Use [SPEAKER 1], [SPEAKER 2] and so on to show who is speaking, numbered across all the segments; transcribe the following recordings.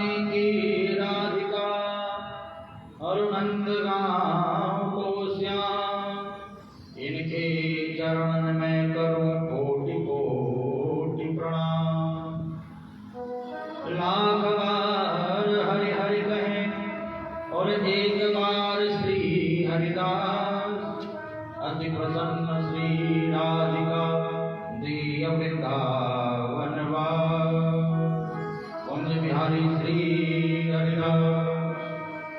[SPEAKER 1] की राधिका और नंद गाँव को श्याम, इनके चरण में करूं कोटि कोटि प्रणाम। लाख बार हरि हरि कहें और एक बार श्री हरिदास, अति प्रसन्न श्री राधिका दिय वृंदावन वास। कुंज बिहारी श्री हरिदास,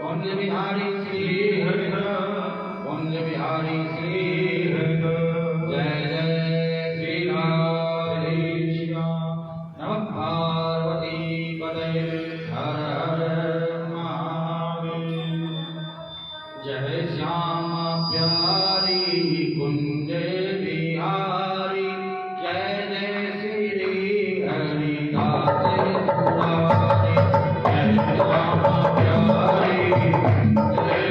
[SPEAKER 1] कुंज बिहारी श्री हरिदास, कुंज बिहारी श्री हरिदास। जय जय श्री राधे श्याम। नमः पार्वती पतये हर हर महादेव। जय श्यामा प्यारी कुंज बिहारी, जय जय श्री हरिदास मुरारी। जय श्यामा प्यारी कुंज बिहारी, जय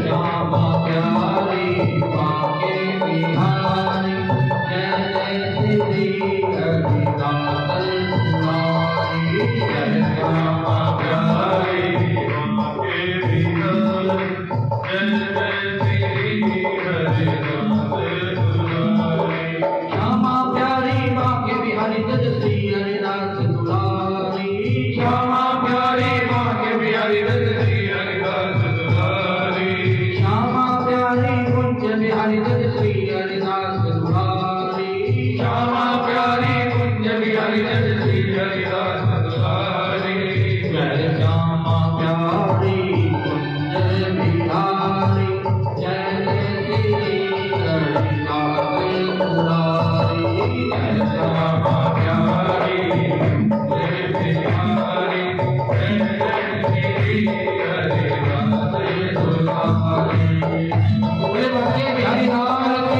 [SPEAKER 1] श्यामा प्यारी बांके बिहारी, जय जय श्री हरिदास मुरारी। जय श्यामा प्यारी बांके बिहारी, जय जय श्री हरिदास मुरारी। श्यामा प्यारी बांके बिहारी, जय श्री हरिदास दुलारी। श्यामा प्यारी बांके बिहारी, जय श्री हरिदास दुलारी। श्यामा प्यारी कुंज बिहारी, जय श्री हरिदास दुलारी। श्यामा प्यारी कुंज बिहारी, जय श्री हरिदास दुलारी। जय श्यामा प्यारी कुंज बिहारी, जय जय श्री हरिदास दुलारी। जय श्यामा प्यारी कुंज बिहारी, जय जय श्री हरिदास दुलारी। बोले बांके बिहारी लाल की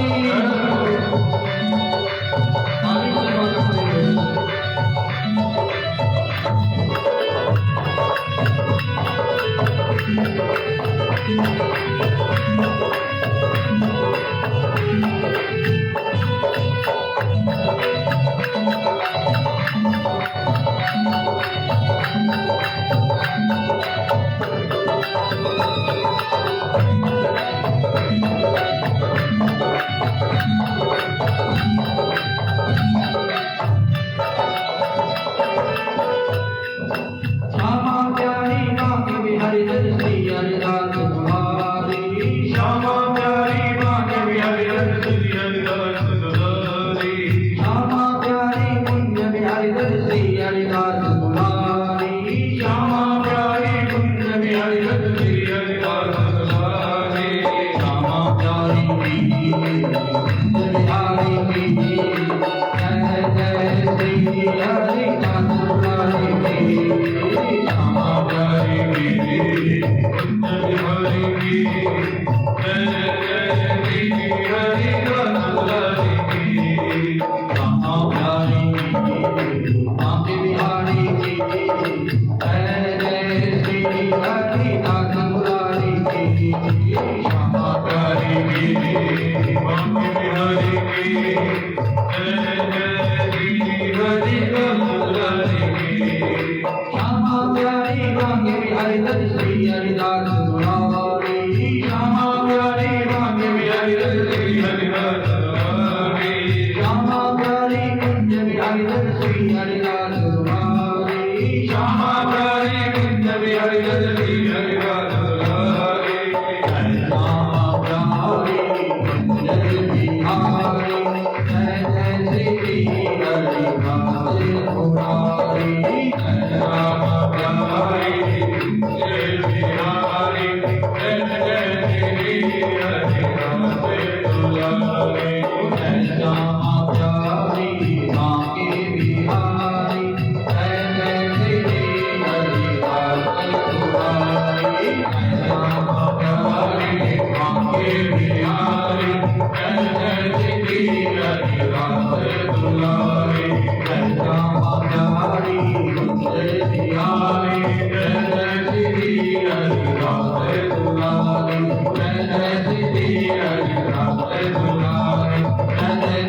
[SPEAKER 2] Hare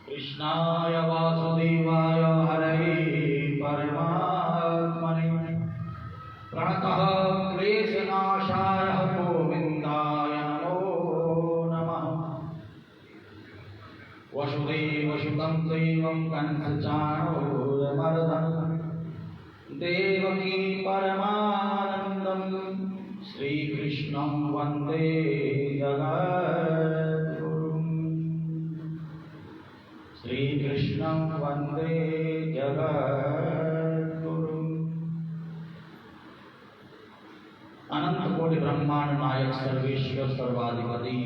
[SPEAKER 1] कृष्णाय वासुदेवाय हरये परमात्मने प्रणतः क्लेशनाशाय गोविन्दाय नमो नमः। वसुदेवसुतं देवं कंसचाणूरमर्दनं देवकी परमानन्दं श्रीकृष्णं वन्दे जगद्गुरुं। श्रीकृष्णं वन्दे जगद्गुरुम्। अनंत कोटि ब्रह्मांड नायक सर्वेश्वर सर्वाधिपति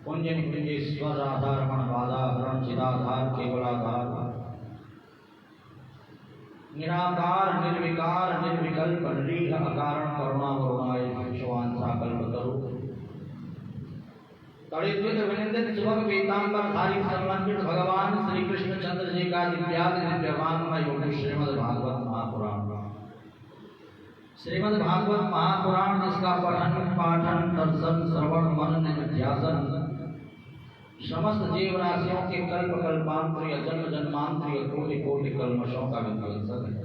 [SPEAKER 1] पुण्य निकुंजेश्वर राधारमण बाधाहरण चिदाधार केवलाधार निराकार निर्विकार निर्विकल्प निरीह अकारण करुणा वरुणाय विश्वांसा कल्पतरु तड़िद्वित विनिंदित सुभग पीतांबर धारी समन्वित भगवान श्री कृष्ण चंद्र जी का दिव्यादि दिव्यमानमय योग श्रीमद् भागवत महापुराण। श्रीमद् भागवत महापुराण जिसका पठन पाठन दर्शन श्रवण मनन निध्यासन समस्त जीव राशियों के कल्प कल्पांतरीय जन्म जन्मांतरीय कोटि कोटि कल्मषों का विध्वंसन है।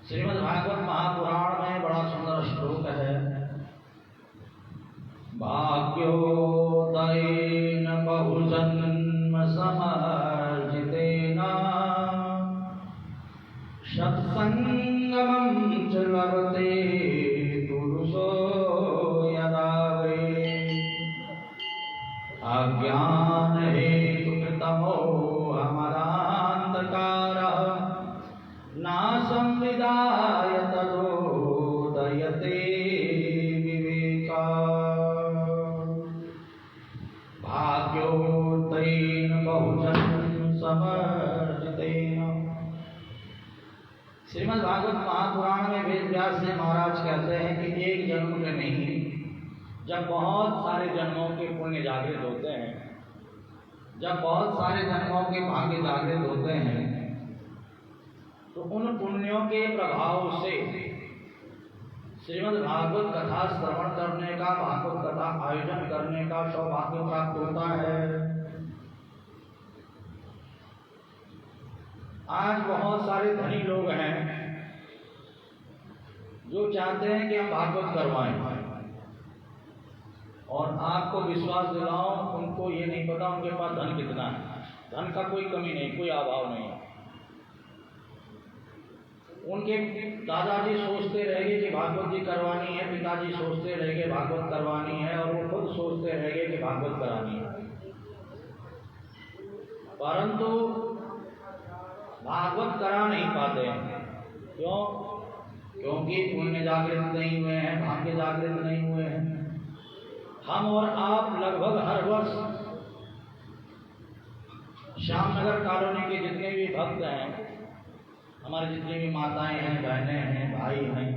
[SPEAKER 1] श्रीमद् भागवत महापुराण में बड़ा सुंदर श्लोक है। भाग्योदयेन बहुजन्म समर्जितेन सत्संगमं च लभते पुरुषो यदा वै अज्ञानहेतुकृतमोहमदान्धकारः नाशं विदाय तदोदयते भाग्योदयेन बहुजन्म समर्जितेन। श्रीमद् भागवत महापुराण में वेद व्यास जी महाराज कहते हैं कि एक जन्म में नहीं, जब बहुत सारे जन्मों के पुण्य जागृत होते हैं, जब बहुत सारे जन्मों के भाग्य जागृत होते हैं, तो उन पुण्यों के प्रभाव से श्रीमद् भागवत कथा श्रवण करने का, भागवत कथा आयोजन करने का सौभाग्य प्राप्त होता है। आज बहुत सारे धनी लोग हैं जो चाहते हैं कि हम भागवत करवाएं, और आपको विश्वास दिलाऊं, उनको ये नहीं पता उनके पास धन कितना है। धन का कोई कमी नहीं, कोई अभाव नहीं है। उनके दादाजी सोचते रहेंगे कि भागवत जी करवानी है, पिताजी सोचते रहेंगे भागवत करवानी है, और वो खुद सोचते रहेंगे कि भागवत करानी है, परंतु भागवत करा नहीं पाते हैं। क्यों? क्योंकि पुण्य जागृत नहीं हुए हैं, भाग्य जागृत नहीं हुए हैं। हम और आप लगभग हर वर्ष श्यामनगर कॉलोनी के जितने भी भक्त हैं, हमारी जितनी भी माताएं हैं, बहनें हैं, भाई हैं,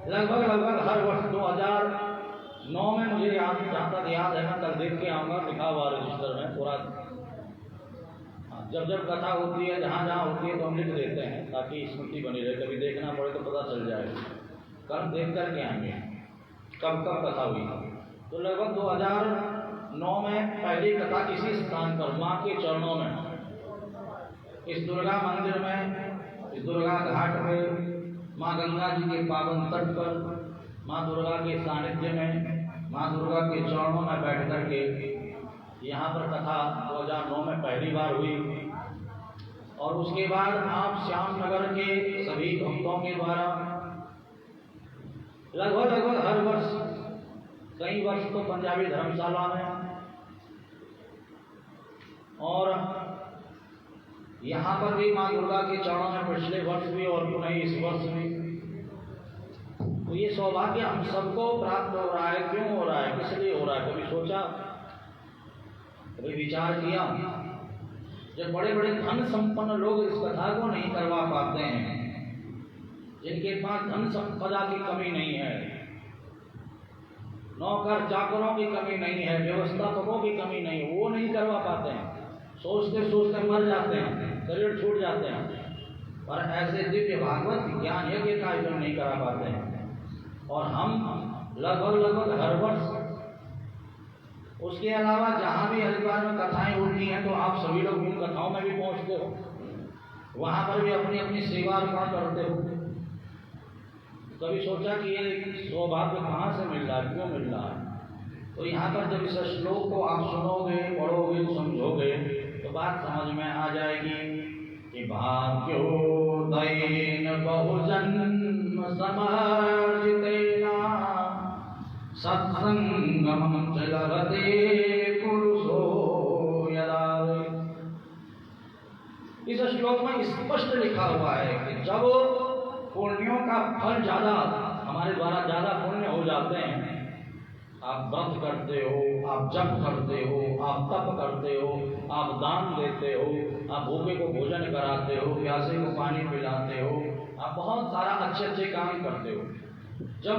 [SPEAKER 1] लगभग हर वर्ष 2009 में मुझे याद, जहाँ तक याद है, मैं कल देख के आऊँगा, लिखा हुआ रजिस्टर में पूरा। जब कथा होती है, जहाँ जहाँ होती है, तो हम लिख देते हैं ताकि स्मृति बनी रहे। कभी देखना पड़े तो पता चल जाएगा। कल देख कर के आएंगे कब कथा हुई। तो लगभग 2009 में पहली कथा किसी स्थान पर, माँ के चरणों में, इस दुर्गा मंदिर में, इस दुर्गा घाट पे, माँ गंगा जी के पावन तट पर, माँ दुर्गा के सानिध्य में, माँ दुर्गा के चरणों में बैठ कर के यहाँ पर कथा 2009 में पहली बार हुई। और उसके बाद आप श्यामनगर के सभी भक्तों के द्वारा लगभग हर वर्ष, कई वर्ष तो पंजाबी धर्मशाला में, और यहाँ पर भी माँ दुर्गा के चरणों में पिछले वर्ष भी और पुनः इस वर्ष भी। तो ये सौभाग्य हम सबको प्राप्त हो रहा है। क्यों हो रहा है? किस लिए हो रहा है? कभी सोचा, कभी विचार किया? जब बड़े बड़े धन संपन्न लोग इस कथा को नहीं करवा पाते हैं, जिनके पास धन संपदा की कमी नहीं है, नौकर चाकरों की कमी नहीं है, व्यवस्थापकों की कमी नहीं है, वो नहीं करवा पाते हैं। सोचते सोचते मर जाते हैं, शरीर छूट जाते हैं, पर ऐसे दिव्य भागवत ज्ञान यज्ञ का आयोजन नहीं करा पाते हैं। और हम लगभग हर वर्ष, उसके अलावा जहाँ भी हरिद्वार में कथाएं होती हैं तो आप सभी लोग उन कथाओं में भी पहुँचते हो, वहाँ पर भी अपनी अपनी सेवा अर्पण करते हो। कभी सोचा कि ये सौभाग्य कहाँ से मिल रहा है, क्यों मिल रहा है? तो यहाँ पर जब इस श्लोक को आप सुनोगे, पढ़ोगे, समझोगे तो बात समझ में आ जाएगी कि भाग्योदयेन बहुजन्म समार्जितेन सत्संगमं च लभते पुरुषो यदा। इस श्लोक में स्पष्ट लिखा हुआ है कि जब पुण्यों का फल ज्यादा, हमारे द्वारा ज्यादा पुण्य हो जाते हैं, आप व्रत करते हो, आप जप करते हो, आप तप करते हो, आप दान देते हो, आप भूखे को भोजन कराते हो, प्यासे को पानी पिलाते हो, आप बहुत सारा अच्छे अच्छे काम करते हो। जब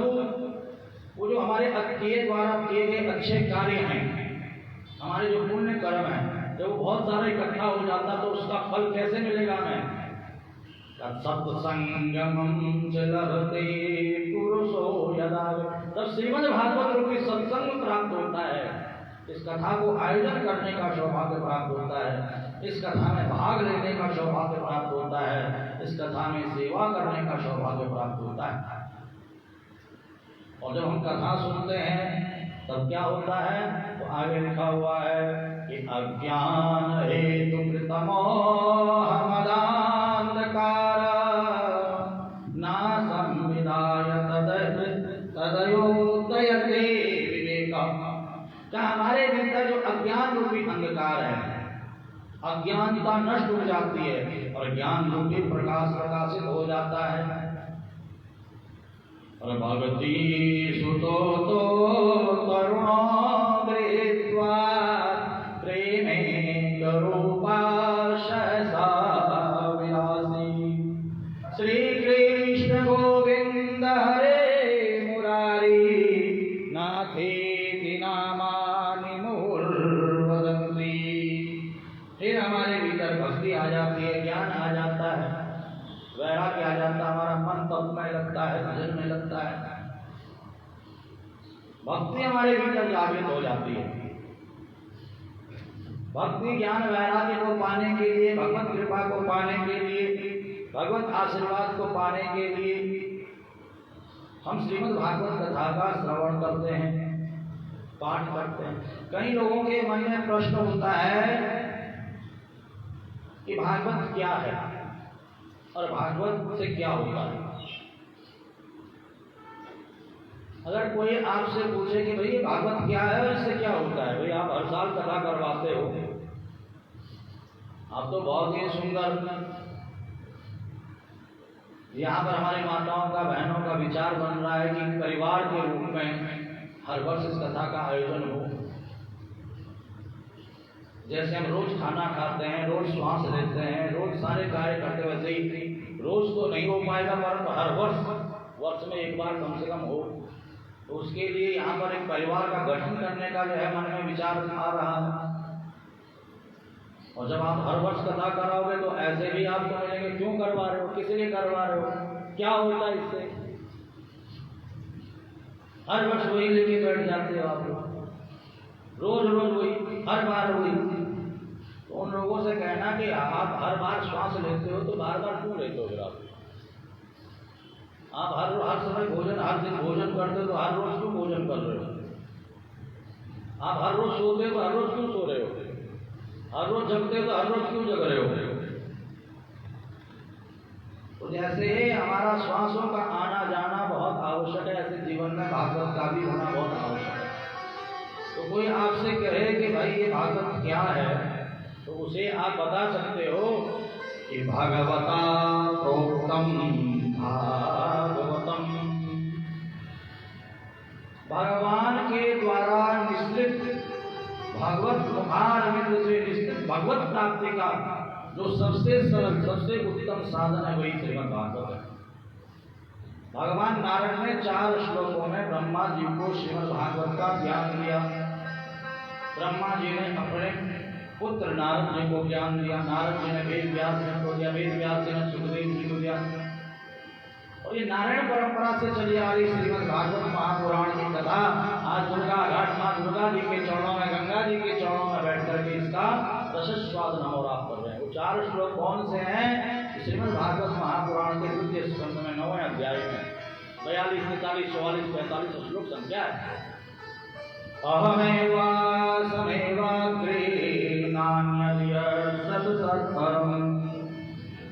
[SPEAKER 1] वो जो हमारे के द्वारा किए गए अच्छे कार्य हैं, हमारे जो पुण्य कर्म हैं, जब वो बहुत सारा इकट्ठा हो जाता तो उसका फल कैसे मिलेगा हमें? सत्संगमं च लभते पुरुषो यदा। तब श्रीमद् भागवत रूपी सत्संग प्राप्त होता है, इस कथा को आयोजन करने का सौभाग्य प्राप्त होता है, इस कथा में भाग लेने का सौभाग्य प्राप्त होता है, इस कथा में सेवा करने का सौभाग्य प्राप्त होता है। और जब हम कथा सुनते हैं तब क्या होता है? तो आगे लिखा हुआ है कि अज्ञान हेतु कृतमो मदान्धकार नासं विदाय तदयोदयते विवेकः। क्या हमारे भीतर जो अज्ञान रूपी अंधकार है, अज्ञानता नष्ट हो जाती है और ज्ञान रूपी प्रकाश प्रकाशित हो जाता है। और भगवती सुतो तो करुणो गृहीत्वा प्रेमे करूपाशसा विलासी। श्री कृष्ण गोविंद हरे मुरारी नाथेति नामानि मुहुर्वदन्ति। फिर हमारे भीतर भक्ति आ जाती है, ज्ञान आ जाता है, वैराग्य आ जाता है, हमारा मन तप में लगता है, भजन में लगता है, भक्ति हमारे भीतर जागृत हो जाती है। भक्ति ज्ञान वैराग्य को पाने के लिए, भगवत कृपा को पाने के लिए, भगवत आशीर्वाद को पाने के लिए हम श्रीमद् भागवत कथा का श्रवण करते हैं, पाठ करते हैं। कई लोगों के मन में प्रश्न होता है कि भागवत क्या है और भागवत से क्या होता है। अगर कोई आपसे पूछे कि भाई भागवत क्या है और इससे क्या होता है, भाई आप हर साल कथा करवाते हो, आप तो बहुत ही सुंदर, यहाँ पर हमारी माताओं का, बहनों का विचार बन रहा है कि परिवार के रूप में हर वर्ष इस कथा का आयोजन हो। जैसे हम रोज खाना खाते हैं, रोज श्वास लेते हैं, रोज सारे कार्य करते, वैसे ही रोज तो नहीं हो पाएगा, परंतु हर वर्ष में एक बार कम से कम हो। तो उसके लिए यहाँ पर एक परिवार का गठन करने का जो है मन में विचार आ रहा है। और जब आप हर वर्ष कथा कराओगे तो ऐसे भी आपको मिलेंगे, क्यों करवा रहे हो, किस लिए करवा रहे हो, क्या होता है इससे। हर वर्ष वही लेके बैठ जाते हो आप लोग, रोज वही, हर बार वही। तो उन लोगों से कहना कि आप हर बार श्वास लेते हो तो बार बार क्यों लेते हो? आप हर समय भोजन, हर दिन भोजन करते हो तो हर रोज क्यों भोजन कर रहे हो? आप हर रोज सोते हो तो हर रोज क्यों सो रहे हो? हर रोज जगते हो तो हर रोज क्यों जग रहे हो? तो जैसे हमारा श्वासों का आना जाना बहुत आवश्यक है, ऐसे जीवन में भागवत का भी होना बहुत आवश्यक है। तो कोई आपसे कहे कि भाई ये भागवत क्या है, तो उसे आप बता सकते हो कि भागवता प्रोक्तम भागवतम, भगवान के द्वारा निश्चित भागवत मुखारविंद से निश्चित भगवत प्राप्ति का जो सबसे सरल, सबसे उत्तम साधन है वही श्रीमद् भागवत है। भगवान नारायण ने 4 श्लोकों में ब्रह्मा जी को श्रीमद् भागवत का ज्ञान दिया। ब्रह्मा जी ने अपने पुत्र नारद जी को ज्ञान दिया, नारद जी ने वेद व्यास जी को दिया, वेद व्यास जी ने सुखदेव जी को दिया। और ये नारायण परंपरा से चली आ रही श्रीमद् भागवत महापुराण की कथा आज दुर्गा घाट मां दुर्गा जी के चरणों में, गंगा जी के चरणों में बैठ करके इसका रसस्वादन हम और आप कर रहे हैं। वो 4 श्लोक कौन से हैं? श्रीमद् भागवत महापुराण के द्वितीय स्कंद में 9वें अध्याय में 42, 43, 44, 45 श्लोक संख्या है। अहमेवासमेवाग्रे नान्यद्यत्सत्परम्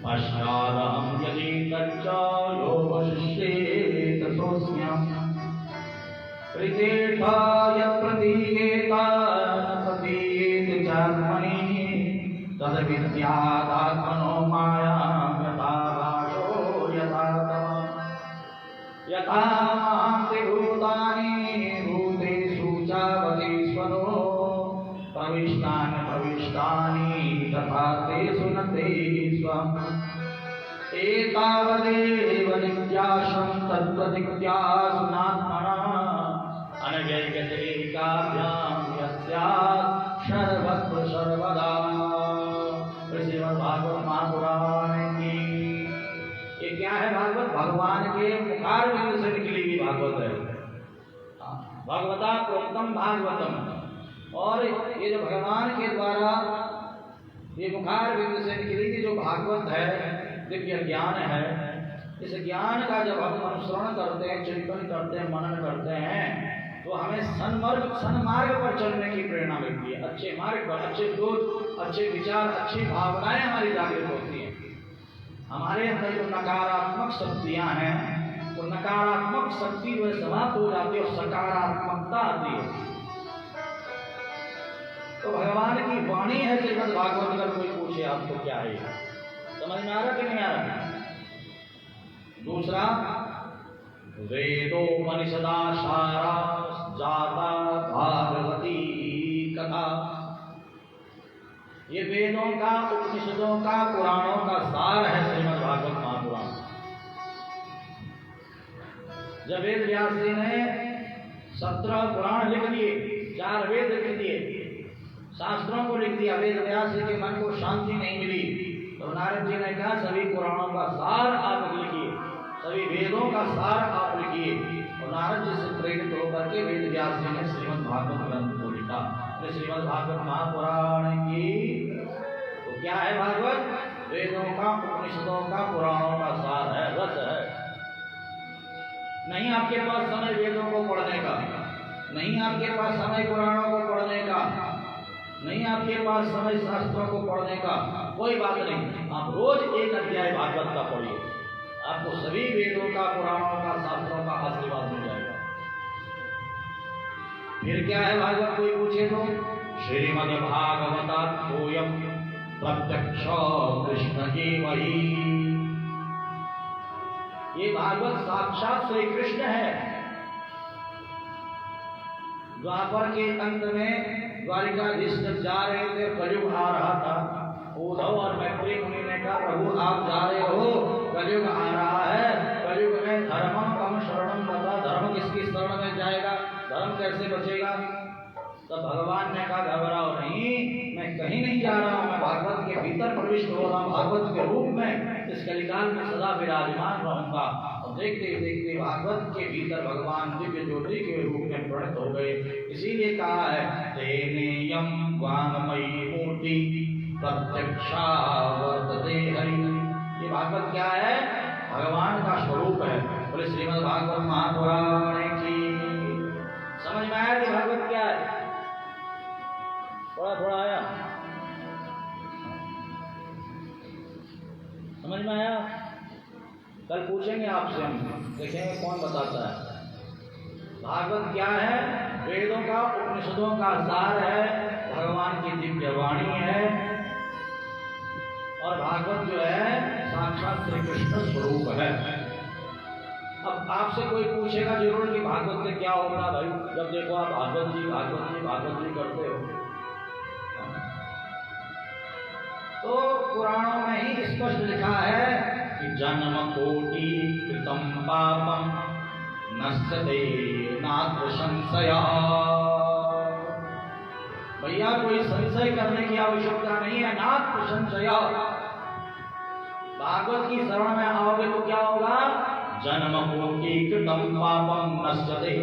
[SPEAKER 1] पश्चादहं यदि तच्च योगशिष्येत सोऽस्म्यम् प्रीतेर्थाय प्रतीयेत प्रतीयेत चात्मनि तद्विद्यादात्मनो मायां यथा भाषो यथा तमः यथा महान्ति भूतानि भूतेषु चावतीश्वरो प्रविष्टानि तथा तेषु न ते स्वम् एतावदेव जिज्ञासं तत्त्वजिज्ञासु नात्मनः अनव्ययगतिरेकाभ्यां यस्यात् सर्वत्र सर्वदा। श्रीमद् भागवत महापुराण की ये क्या है? भागवत भगवान के मुखारविंद से निकली हुई भागवत है। भगवता प्रोक्तम भागवतम। और ये जो भगवान के द्वारा ये मुखारविंद से निकली हुई जो भागवत है, दिव्य ज्ञान है, इस ज्ञान का जब हम अनुसरण करते हैं, चिंतन करते हैं, मनन करते हैं, तो हमें सन्मार्ग पर चलने की प्रेरणा मिलती है। अच्छे मार्ग पर अच्छे सोच, अच्छे विचार, अच्छी भावनाएं हमारी जागृत होती हैं। हमारे अंदर जो नकारात्मक शक्तियां हैं, वो नकारात्मक शक्ति वह समाप्त हो जाती है और सकारात्मकता आती है। तो भगवान की वाणी है श्रीमद् भागवत। अगर कोई पूछे आपको क्या है, समझ में आ रहा कि नहीं आ रहा? दूसरा, वेदोपनिषदा सारा जाता भागवती कथा। ये वेदों का, उपनिषदों का, पुराणों का सार है श्रीमद् भागवत महापुराण। जब वेद व्यास जी ने 17 पुराण लिख दिए, 4 वेद लिख दिए, शास्त्रों को लिख दिया, वेद व्यास जी के मन को शांति नहीं मिली, तो नारद जी ने कहा सभी पुराणों का सार आप लिखिए, सभी वेदों का सार आप लिखिए। और नारद जी से प्रेरित होकर के वेद व्यास जी ने श्रीमद् भागवत ग्रंथ को लिखा। श्रीमद् भागवत महापुराण की तो क्या है? भागवत वेदों का, उपनिषदों का, पुराणों का सार है, रस है। नहीं आपके पास समय वेदों को पढ़ने का, नहीं आपके पास समय पुराणों को पढ़ने का, नहीं आपके पास समय शास्त्रों को पढ़ने का, कोई बात नहीं। आप रोज एक अध्याय भागवत का पढ़िए, आपको सभी वेदों का, पुराणों का, शास्त्रों का आशीर्वाद मिल जाएगा। फिर क्या है भागवत? कोई पूछे तो श्रीमद् भागवताख्योऽयं प्रत्यक्ष कृष्ण एव हि। ये भागवत साक्षात श्री कृष्ण है। द्वापर के अंत में द्वारिकाधीश जब जा रहे थे, कलयुग आ रहा था, उद्धव और मैत्री मुनि ने कहा प्रभु आप जा रहे हो, कलयुग आ रहा है, कलयुग में धर्मम कम शरणम बता, धर्म किसकी शरण में जाएगा, धर्म कैसे बचेगा? तब भगवान ने कहा घबराओ नहीं, मैं कहीं नहीं जा रहा हूँ, मैं भागवत के भीतर प्रविष्ट हो रहा हूँ, भागवत के रूप में इस कलिकाल में सदा विराजमान रहूंगा। और देखते देखते भागवत के भीतर भगवान दिव्य ज्योति के रूप में प्रकट हो गए। इसीलिए कहा है तेनेयं वाङ्मयी मूर्ति प्रत्यक्षावर्तते हरि। ये भागवत क्या है? भगवान का स्वरूप है। बोले श्रीमद् भागवत महापुराण की। समझ में आया कि भागवत क्या है? थोड़ा थोड़ा आया, समझ में आया? कल पूछेंगे आपसे, हम देखेंगे कौन बताता है। भागवत क्या है? वेदों का, उपनिषदों का सार है, भगवान की दिव्य वाणी है। और भागवत जो है साक्षात श्री कृष्ण स्वरूप है। अब आपसे कोई पूछेगा जरूर कि भागवत से क्या होगा भाई, जब देखो आप भागवत जी करते हो। तो पुराणों में ही स्पष्ट लिखा है कि कि जन्म कोटि कृतं पापम नश्यते नात्र संशया। भैया कोई संशय करने की आवश्यकता नहीं है, नात्र संशया। भागवत की शरण में आओगे तो क्या होगा? जन्म कोटि कृतं पापम नश्यते।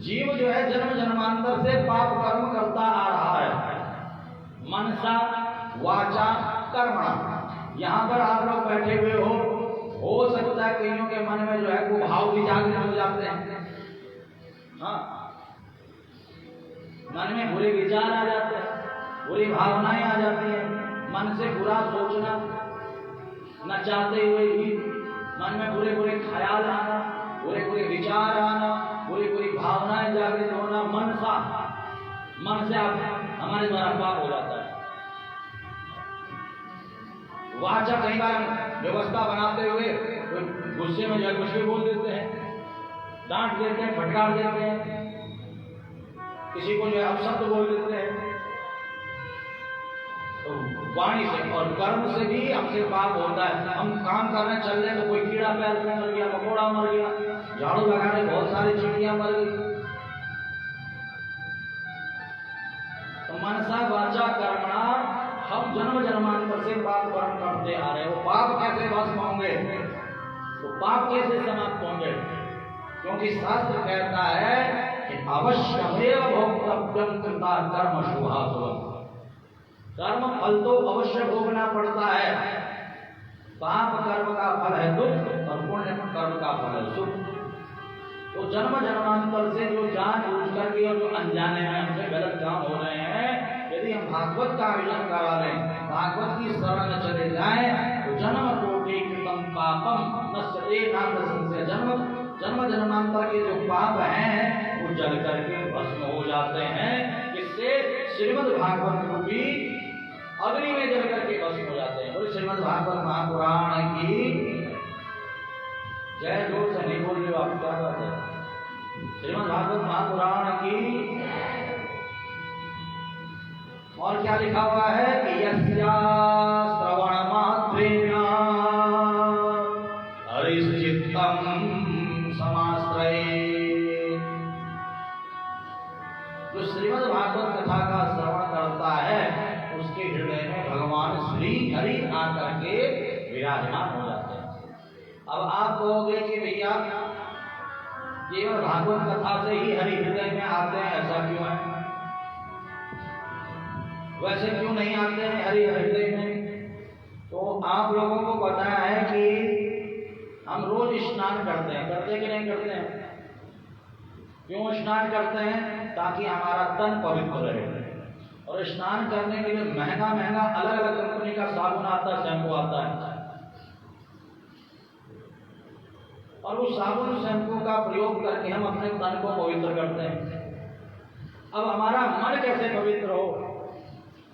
[SPEAKER 1] जीव जो है जन्म जन्मांतर से पाप कर्म करता आ रहा है, मनसा वाचा कर्मणा। यहाँ पर आप लोग बैठे हुए हो सकता है कईयों के मन में जो है वो भाव भी जागृत हो जाते हैं। हाँ, मन में बुरे विचार आ जाते हैं, बुरी भावनाएं आ जाती हैं, मन से बुरा सोचना, न चाहते हुए भी मन में बुरे बुरे ख्याल आना, बुरे बुरे विचार आना, बुरी बुरी भावनाएं जागृत होना। मन से हमारे द्वारा पाप हो जाता है। वाचा, कई बार व्यवस्था बनाते हुए गुस्से में जो है कुछ भी बोल देते हैं, डांट देते हैं, फटकार देते हैं, किसी को जो है अपशब्द बोल देते हैं। तो वाणी से और कर्म से भी हमसे पाप होता है। हम काम करने चल रहे तो कोई कीड़ा पैर में मर गया, मकोड़ा मर गया, झाड़ू लगाने बहुत सारी चिड़ियां मर गई। तो मनसा वाचा कर्मणा हम जन्म जन्मांतर से पाप कर्म करते आ रहे हैं। वो पाप कैसे भस्म होंगे, वो पाप कैसे समाप्त होंगे? क्योंकि शास्त्र कहता है कि अवश्यमेव भोक्तव्यं कृता कर्म शुभाशुभम्। कर्म फल तो अवश्य भोगना पड़ता है। पाप कर्म का फल है दुख और पुण्य कर्म का फल है सुख। तो जन्म जन्मांतर से जो जानबूझ करके और जो अनजाने में हमसे गलत काम हो रहे हैं, यदि हम भागवत का आयोजन करा लें, भागवत की शरण में चले जाएं, तो जन्म कोटि कृतं पापम नश्यते नात्र संशयः। जन्म जन्मांतर के जो पाप हैं वो जल करके भस्म हो जाते हैं। इससे श्रीमद् भागवत रूपी अग्नि में जल करके भस्म हो जाते हैं। बोले श्रीमद् भागवत महापुराण की जय। जोर से नहीं बोल रहे हो आप, क्या बात है? श्रीमद् भागवत महापुराण की। और क्या लिखा हुआ है कि यस्या श्रवण मात्रेण हरिश्चित्तम समाश्रये। जो श्रीमद् भागवत कथा का श्रवण करता है उसके हृदय में भगवान श्री हरि आकर के विराजमान हो जाते हैं। अब आप कहोगे कि भैया केवल भागवत कथा से ही हरि हृदय में आते हैं, ऐसा क्यों है? वैसे क्यों नहीं आते हैं हरि हृदय में? तो आप लोगों को पता है कि हम रोज स्नान करते हैं कि नहीं करते हैं? क्यों स्नान करते हैं? ताकि हमारा तन पवित्र रहे। और स्नान करने के लिए महंगा अलग अलग कंपनी का साबुन आता है, शैम्पू आता है, और उस साबुन शैम्पू का प्रयोग करके हम अपने तन को पवित्र करते हैं। अब हमारा मन कैसे पवित्र हो?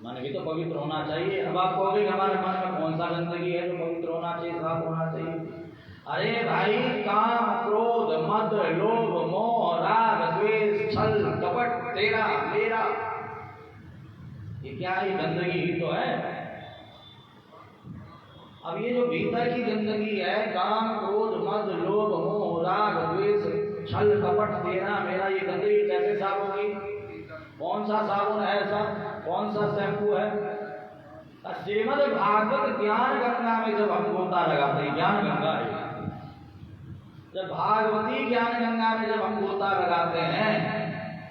[SPEAKER 1] मन भी तो पवित्र होना चाहिए। अब आप कहोगे कि हमारे मन में कौन सा गंदगी है जो पवित्र होना चाहिए, साफ होना चाहिए? अरे भाई, काम क्रोध मद लोभ मोह राग द्वेष छल कपट तेरा मेरा, ये क्या ही गंदगी ही तो है। अब ये जो भीतर की गंदगी है, काम क्रोध मद लोभ मोह राग द्वेष छल कपट तेरा मेरा, ये गंदगी कैसे साफ होगी? कौन सा साबुन है ऐसा, कौन सा शैम्पू है? श्रीमद् भागवत ज्ञान गंगा में जब हम गोता लगाते हैं, ज्ञान गंगा है, जब भागवती ज्ञान गंगा में जब हम गोता लगाते हैं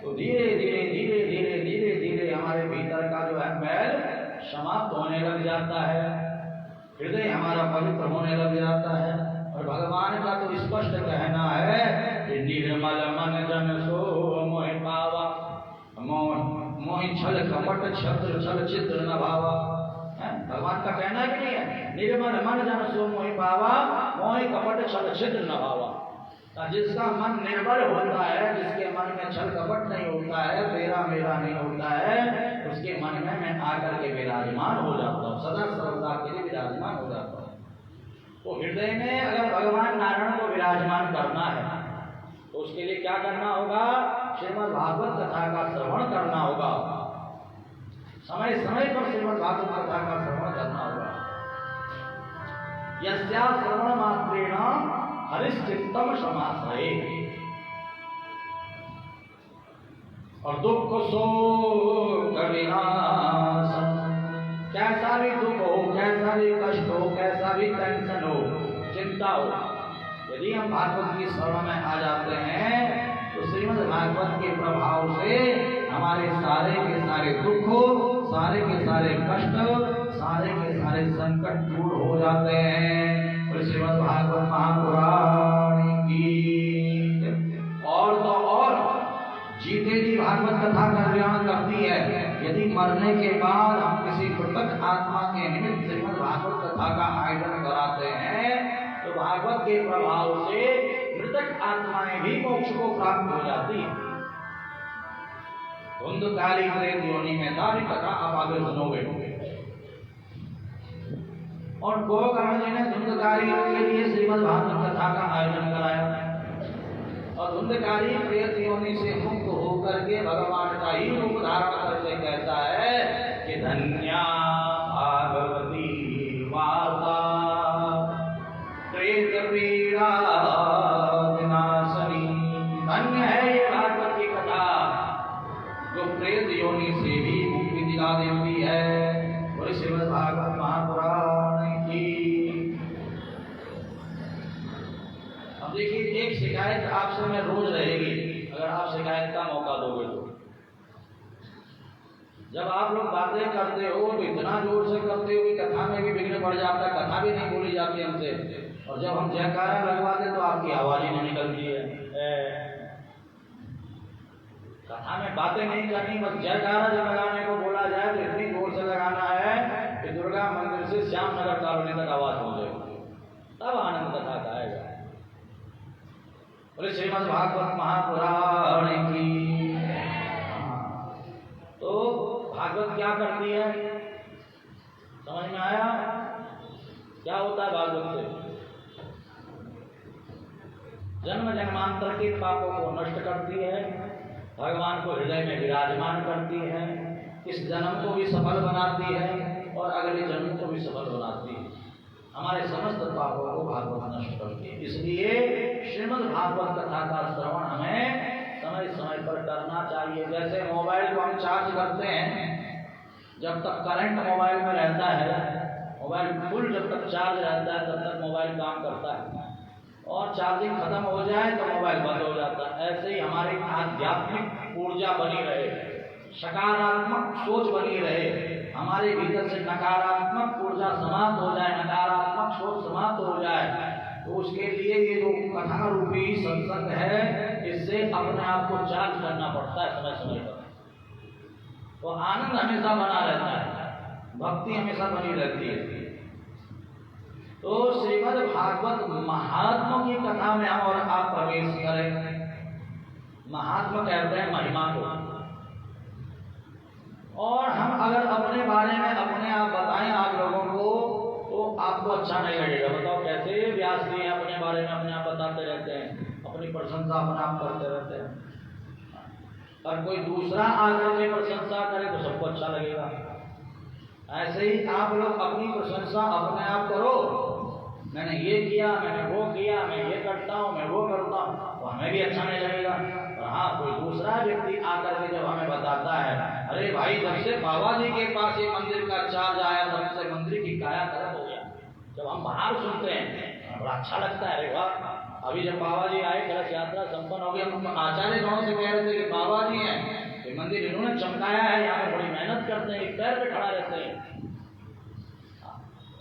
[SPEAKER 1] तो धीरे धीरे धीरे धीरे धीरे धीरे हमारे भीतर का जो है मैल समाप्त होने लग जाता है, हृदय हमारा पवित्र होने लग जाता है। और भगवान का तो स्पष्ट कहना है कि निर्मल मन जन सो मोहि पावा, मोहि छल कपट छत्र छल चित्र न भावा। भगवान का कहना है कि नहीं है? निर्मल मन जन सो मोहि पावा, मोहि कपट छल चित्र न भावा। जिसका मन निर्मल होता है, जिसके मन में छल कपट नहीं होता है, तेरा मेरा नहीं होता है, उसके मन में मैं आकर के विराजमान हो जाता हूँ, सदा सर्वदा के लिए विराजमान हो जाता हूँ। तो हृदय में अगर भगवान नारायण को विराजमान करना है तो उसके लिए क्या करना होगा? श्रीमद् भागवत कथा का श्रवण करना होगा, समय समय पर श्रीमद् भागवत कथा का श्रवण करना होगा। यस्या श्रवण मात्रेण हरिश्चित्तम समाश्रये। और दुख शोक विनाशम, कैसा भी दुख हो, कैसा भी कष्ट हो, कैसा भी टेंशन हो, चिंता हो, यदि हम भागवत की शरण में आ जाते हैं तो श्रीमद् भागवत के प्रभाव से हमारे सारे के सारे दुख, सारे के सारे कष्ट, सारे के सारे संकट दूर हो जाते हैं। और श्रीमद् भागवत महापुराण की और तो और जीते जी भागवत कथा कल्याण करती है। यदि मरने के बाद हम किसी मृतक आत्मा के निमित्त श्रीमद् भागवत कथा का आयोजन कराते हैं तो भागवत के प्रभाव से मृतक आत्माएं भी मोक्ष को प्राप्त हो जाती है। धुंधकारी प्रेत योनि में सारी कथा आप आगे सुनोगे। और गोकर्ण जी ने धुंधकारी के लिए श्रीमद् भागवत कथा का आयोजन कराया और धुंधकारी प्रेत योनि से मुक्त होकर के भगवान का ही रूप धारण करके कहता है कि धन्या भागवती वार्ता प्रेत पीड़ा विनाशनी। धन्य है ये भागवत की कथा जो प्रेत योनि से भी मुक्ति दिला देती है। और श्रीमद् भागवत महापुराण की अब देखिए, एक शिकायत आपसे मैं रोज रहेगी अगर आप शिकायत का मौका दोगे तो। जब आप लोग बातें करते हो तो इतना जोर से करते हो कि कथा में भी विघ्न पड़ जाता है, कथा भी नहीं बोली जाती हमसे। और जब हम जयकारा लगवाते तो आपकी आवाज ही नहीं निकलती है। कथा में बातें नहीं करनी, बस जयकारा जब लगाने को बोला जाए तो इतनी जोर से लगाना है कि दुर्गा मंदिर से श्याम नगर कॉलोनी तक आवाज हो जाए, तब आनंद कथा का आएगा। बोले श्रीमद् भागवत महापुराण की। तो भागवत क्या करती है, समझ में आया? क्या होता है भागवत से? जन्म जन्मांतर के पापों को नष्ट करती है, भगवान को हृदय में विराजमान करती है, इस जन्म को भी सफल बनाती है और अगले जन्म को भी सफल बनाती है। हमारे समस्त पापों को भागवत नष्ट करती है। इसलिए श्रीमद् भागवत कथा का श्रवण हमें समय समय पर करना चाहिए। जैसे मोबाइल को हम चार्ज करते हैं, जब तक करंट मोबाइल में रहता है, मोबाइल फुल जब तक चार्ज रहता है तब तक मोबाइल काम करता है, और चार्जिंग खत्म हो जाए तो मोबाइल बंद हो जाता है। ऐसे ही हमारी आध्यात्मिक ऊर्जा बनी रहे, सकारात्मक सोच बनी रहे, हमारे भीतर से नकारात्मक ऊर्जा समाप्त हो जाए, नकारात्मक सोच समाप्त हो जाए, तो उसके लिए ये जो कथा रूपी सत्संग है, इससे अपने आप को चार्ज करना पड़ता है समय समय पर। तो आनंद हमेशा बना रहता है, भक्ति हमेशा बनी रहती है। तो श्रीमद् भागवत महात्मा की कथा में हम और आप प्रवेश करें। महात्मा कहते हैं महिमा को, और हम अगर अपने बारे में अपने आप बताएं आप लोगों को तो आपको अच्छा नहीं लगेगा। बताओ कैसे? व्यास जी अपने बारे में अपने आप बताते रहते हैं, अपनी प्रशंसा अपने आप करते रहते हैं, और कोई दूसरा आकर के प्रशंसा करे तो सबको अच्छा लगेगा। ऐसे ही आप लोग अपनी प्रशंसा अपने आप करो, मैंने ये किया, मैंने वो किया, मैं ये करता हूँ, मैं वो करता हूँ, तो हमें भी अच्छा नहीं लगेगा। और हाँ, कोई दूसरा व्यक्ति आकर के जब हमें बताता है, अरे भाई जब से बाबा जी के पास ये मंदिर का चार्ज आया तब से मंदिर की काया तरफ हो गया, जब हम बाहर सुनते हैं बड़ा अच्छा लगता है। अरे वाह, अभी जब बाबा जी आए, कलश यात्रा संपन्न हो गई, हम आचार्य गाँव से कह रहे थे कि बाबा जी हैं, ये मंदिर इन्होंने चमकाया है, यहाँ पर बड़ी मेहनत करते हैं, एक पैर पे खड़ा रहते हैं,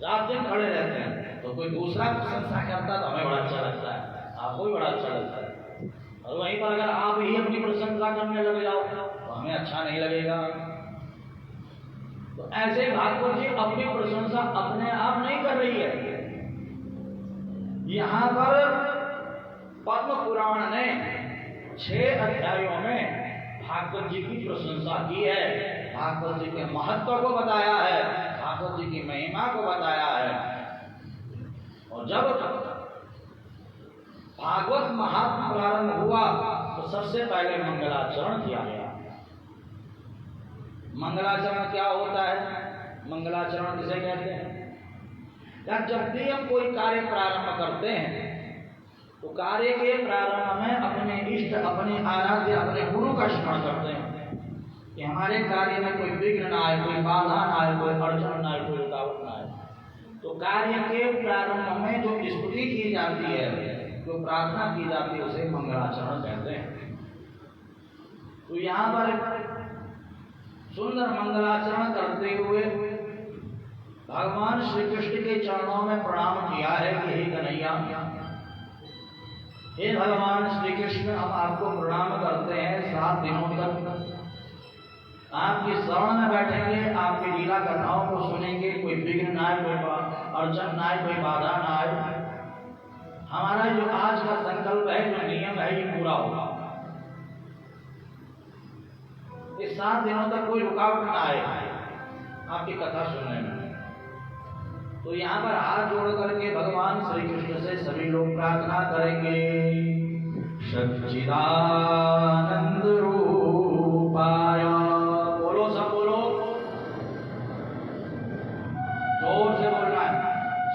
[SPEAKER 1] रात दिन खड़े रहते हैं। तो कोई दूसरा प्रशंसा करता तो हमें बड़ा अच्छा लगता है, आपको भी बड़ा अच्छा लगता है। और वहीं पर अगर आप ही अपनी प्रशंसा करने लग जाओ तो हमें अच्छा नहीं लगेगा। तो ऐसे भागवत जी अपनी प्रशंसा अपने आप नहीं कर रही है। यहाँ पर पद्म पुराण ने 6 अध्यायों में भागवत जी की प्रशंसा की है, भागवत जी के महत्व को बताया है, भागवत जी की महिमा को बताया है। और जब भागवत महात्म प्रारंभ हुआ तो सबसे पहले मंगलाचरण किया गया। मंगलाचरण क्या होता है? मंगलाचरण किसे कहते हैं? या जब भी हम कोई कार्य प्रारंभ करते हैं तो कार्य के प्रारंभ में अपने इष्ट, अपने आराध्य, अपने गुरु का स्मरण करते हैं कि हमारे कार्य में कोई विघ्न ना आए, कोई बाधा ना आए, कोई अड़चन ना आए, कोई रुकावट ना आए। तो कार्य के प्रारंभ में जो स्तुति की जाती है, जो प्रार्थना की जाती है, उसे मंगलाचरण कहते हैं। तो यहाँ पर सुंदर मंगलाचरण करते हुए भगवान श्री कृष्ण के चरणों में प्रणाम किया है कि हे कन्हैया, हे भगवान श्री कृष्ण, हम आपको प्रणाम करते हैं। 7 दिनों तक आपकी शरण में बैठेंगे, आपकी लीला कथाओं को सुनेंगे, कोई विघ्न ना आए, कोई अड़चन ना आए, कोई बाधा ना आए। हमारा जो आज का संकल्प है, जो नियम है, ये पूरा होगा। इस 7 दिनों तक कोई रुकावट ना आए आपकी कथा सुनने में। तो यहाँ पर हाथ जोड़ करके भगवान श्री कृष्ण से सभी लोग प्रार्थना करेंगे। सच्चिदानंद रूपाय, बोलो सब बोलो, जोर से बोलना है।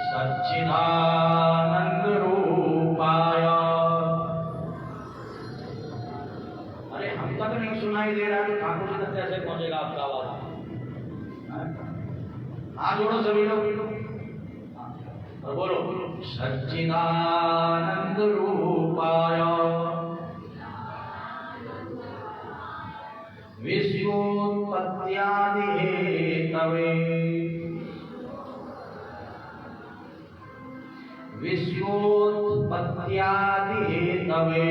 [SPEAKER 1] सच्चिदानंद रूपाय। अरे हम तक नहीं सुनाई दे रहा तो ठाकुर जी तक कैसे पहुंचेगा आपका आवाज? हाथ जोड़ो सभी लोग और बोलो सच्चिदानंद रूपाय विश्वोत्पत्त्यादि हेतवे विश्वोत्पत्त्यादि हेतवे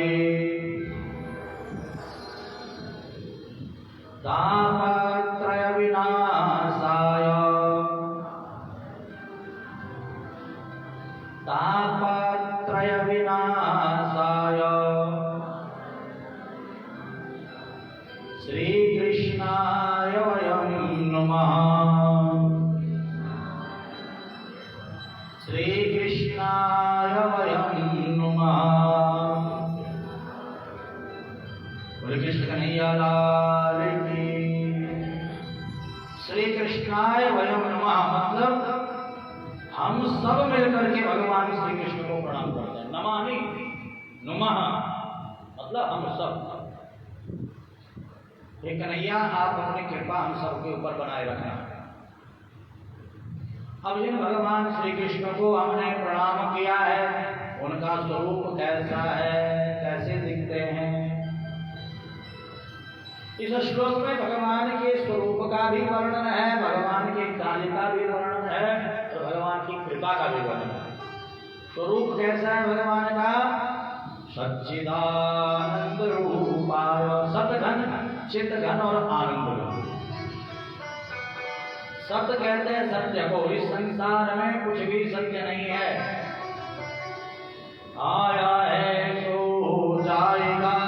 [SPEAKER 1] तापत्रय विनाशाय तापत्रय विनाशाय श्री कृष्णाय वयं नमः। श्री कृष्णाय वयं नमः। बोले कृष्ण कन्हैया लाल की। श्री कृष्णाय वयं नमः मतलब हम सब मिलकर के भगवान श्री कृष्ण को प्रणाम करते हैं। नमामि नुमः मतलब हम सब। हे कन्हैया, आप अपनी कृपा हम सब के ऊपर बनाए रखें। अब जिन भगवान श्री कृष्ण को हमने प्रणाम किया है, उनका स्वरूप कैसा है, कैसे दिखते हैं, इस श्लोक में भगवान के स्वरूप का भी वर्णन है, भगवान के कार्य का भी वर्णन है, भगवान की कृपा का भी वर्णन है। स्वरूप कैसा है भगवान का? सच्चिदानंद रूपाय, सतघन, चित्तघन और आनंद घन। सत्य कहते हैं सत्य को। इस संसार में कुछ भी सत्य नहीं है। आया है सो जाएगा,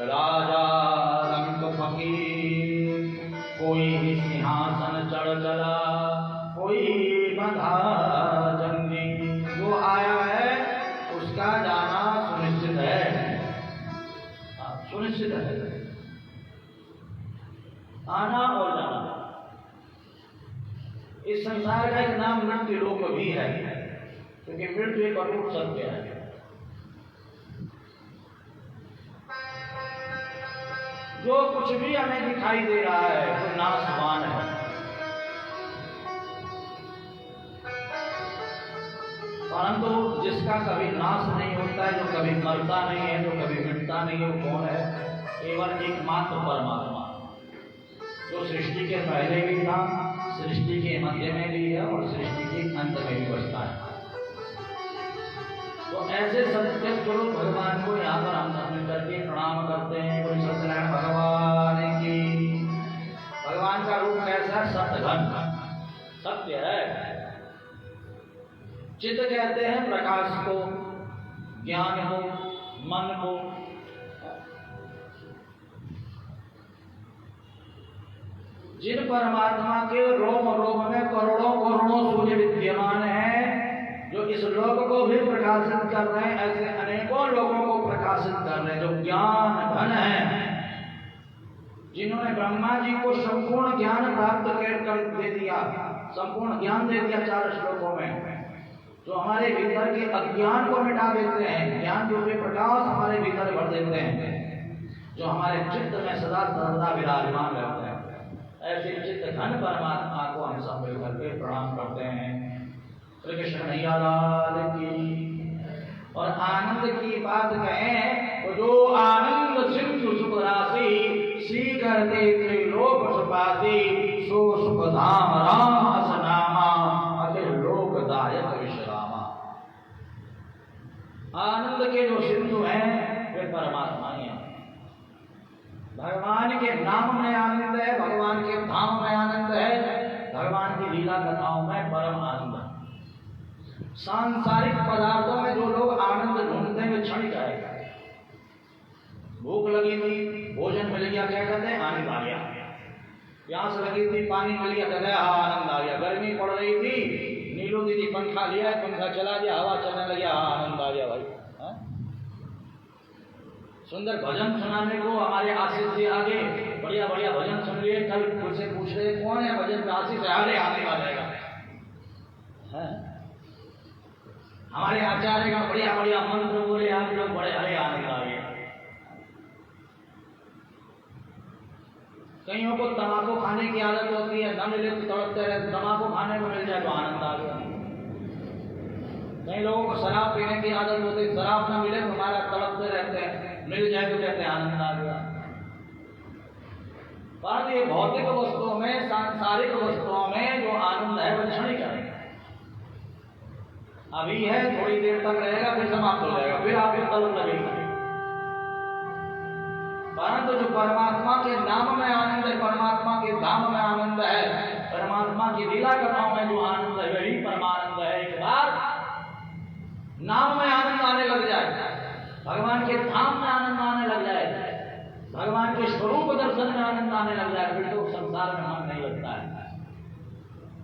[SPEAKER 1] राजा रंग फकीर, कोई सिंहासन चढ़ चला, कोई बंधा जंगी। जो आया है उसका जाना सुनिश्चित है, सुनिश्चित है आना और जाना। इस संसार का एक नाम मृत्यु लोक भी है, क्योंकि मृत्यु एक अटूट सत्य है। जो कुछ भी हमें दिखाई दे रहा है वो नाशवान है। परंतु जिसका कभी नाश नहीं होता है, जो कभी मरता नहीं है, जो कभी मिटता नहीं है, वो कौन है? केवल एकमात्र परमात्मा, जो सृष्टि के पहले भी था, सृष्टि के मध्य में भी है और सृष्टि के अंत में भी बसता है। तो ऐसे सत्य स्वरूप भगवान को यहाँ पर हम सब मिलकर के प्रणाम करते हैं। कोई सत्यनारायण भगवान की। भगवान का रूप कैसा है? सत्यघन, सत्य है। चित्त कहते हैं प्रकाश को, ज्ञान को, मन को। जिन परमात्मा के रोम रोम में करोड़ों करोड़ों सूर्य विद्यमान हैं, जो इस लोक को भी प्रकाशित कर रहे हैं, ऐसे अनेकों लोगों को प्रकाशित कर रहे हैं, जो ज्ञान धन है, जिन्होंने ब्रह्मा जी को संपूर्ण ज्ञान प्राप्त कर दे दिया, संपूर्ण ज्ञान दे दिया 4 श्लोकों में, जो हमारे भीतर के अज्ञान को मिटा देते हैं, ज्ञान रूपी प्रकाश हमारे भीतर भर देते हैं, जो हमारे चित्त में सदा सर्वदा विराजमान रहते हैं। ऐसे चित्त घन परमात्मा को हम सब मिल करके प्रणाम करते हैं। श्री कृष्ण कन्हैया लाल की। और आनंद की बात कहें तो जो आनंद सिंधु सुख राशि सी करते त्रिलोक सुपासी सो सुख धाम राम हस नामा अखिल लोकदायक विश्रामा। आनंद के जो सिंधु हैं वे परमात्मा ही हैं। भगवान के नाम में आनंद है, भगवान के धाम में आनंद है, भगवान की लीला कथाओं में परम आनंद है। सांसारिक पदार्थों में जो लोग आनंद ढूंढते हैं वे क्षणिक आएगा। भूख लगी थी, भोजन मिल गया, क्या कहते हैं आनंद आ गया। प्यास लगी थी, पानी मिल गया, कहते हैं आनंद आ गया। गर्मी पड़ रही थी, नीलू दीदी पंखा लिया, पंखा चला दिया, हवा चलने लगी, आनंद आ गया भाई। सुंदर भजन सुनाने को हमारे आशीष जी आगे बढ़िया बढ़िया भजन सुन लिए। कल मुझसे पूछ रहे कौन है भजन में आशीष है, अरे आने वाला है। हमारे आचार्य का बढ़िया बढ़िया मंत्र बोले, आप लोग बड़े हरे आनंद आ गए। कईयों को तंबाकू खाने की आदत होती है, न मिले तो तड़पते रहते, तंबाकू खाने को मिल जाए तो आनंद आ गया। कई लोगों को शराब पीने की आदत होती है, शराब न मिले तो हमारा तड़पते रहते हैं, मिल जाए तो कहते हैं आनंद आ गया। पर ये भौतिक वस्तुओं में, सांसारिक वस्तुओं में जो आनंद है वह क्षणिक है। अभी है, थोड़ी देर तक रहेगा, फिर समाप्त हो जाएगा, फिर आपके तलब लगेगा। परंतु जो परमात्मा के नाम में आनंद है, परमात्मा के धाम में आनंद है, परमात्मा की लीला कथाओं में जो आनंद है वही परमानंद है। एक बार नाम में आनंद आने लग जाए, भगवान के धाम में आनंद आने लग जाए, भगवान के स्वरूप दर्शन में आनंद आने लग जाए, फिर तो संसार में मन नहीं लगता है।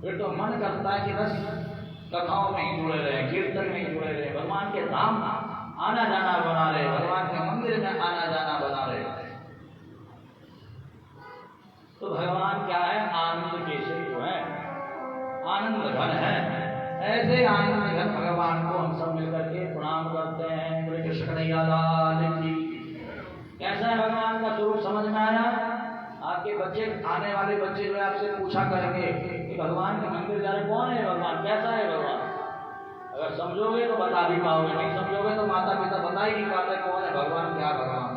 [SPEAKER 1] फिर तो मन करता है कि बस कथाओं में ही जुड़े रहे, कीर्तन में ही जुड़े रहे, भगवान के धाम आना जाना बना रहे, भगवान के मंदिर में आना जाना बना रहे। तो भगवान क्या है, आनंद केसरी जो है, आनंद घन है। ऐसे आनंद घन भगवान को हम सब मिलकर के प्रणाम करते हैं। श्री कृष्ण कन्हैया लाल की। कैसा है भगवान का स्वरूप समझ में आया? आपके बच्चे, आने वाले बच्चे जो है आपसे पूछा करेंगे कि भगवान के मंदिर जा रहे, कौन है भगवान, कैसा है भगवान? अगर समझोगे तो बता भी पाओगे, नहीं समझोगे तो माता पिता बता ही नहीं पाते कौन है भगवान, क्या भगवान।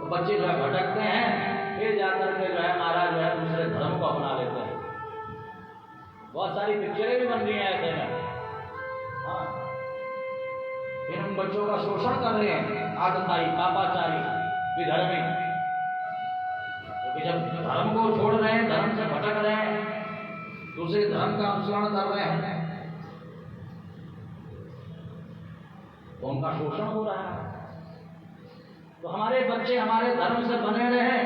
[SPEAKER 1] तो बच्चे जो है भटकते हैं, फिर जाकर के जो है महाराज जो है दूसरे धर्म को अपना लेते हैं। बहुत सारी पिक्चरें भी बन रही हैं ऐसे में। हाँ, फिर हम बच्चों का शोषण कर रहे हैं, आदताई, पापाचारी, विधर्मी। क्योंकि जब धर्म को छोड़ रहे हैं, धर्म से भटक रहे हैं, दूसरे धर्म का अनुसरण कर रहे हैं, तो उनका शोषण हो रहा है। तो हमारे बच्चे हमारे धर्म से बने रहे,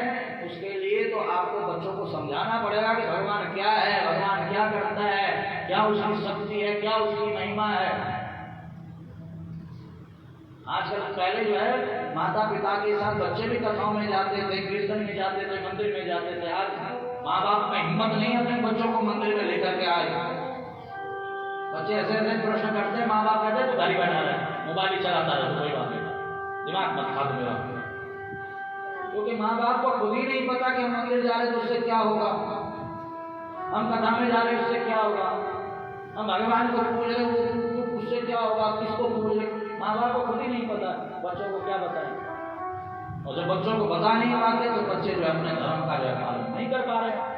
[SPEAKER 1] उसके लिए तो आपको बच्चों को समझाना पड़ेगा कि भगवान क्या है, भगवान क्या करता है, क्या उसकी शक्ति है, क्या उसकी महिमा है। आजकल पहले जो है माता पिता के साथ बच्चे भी कथाओं में जाते थे, कीर्तन में जाते थे, मंदिर में जाते थे। आज माँ बाप में हिम्मत नहीं अपने बच्चों को मंदिर में लेकर के आए। बच्चे ऐसे ऐसे प्रश्न करते हैं, माँ बाप कहते हैं तो घर ही बैठा रहे, मोबाइल ही चलाता रहे, कोई बात नहीं, दिमाग मत खा दो मेरा। क्योंकि माँ बाप को खुद ही नहीं पता कि हम मंदिर जा रहे तो उससे क्या होगा, हम कथा में जा रहे उससे क्या होगा, हम भगवान को पूज रहे वो उससे क्या होगा, किसको पूज रहे, माँ बाप को खुद ही नहीं पता, बच्चों को क्या बताएं। और जब बच्चों को बता नहीं पाते तो बच्चे जो अपने धर्म का जो पालन नहीं कर पा रहे,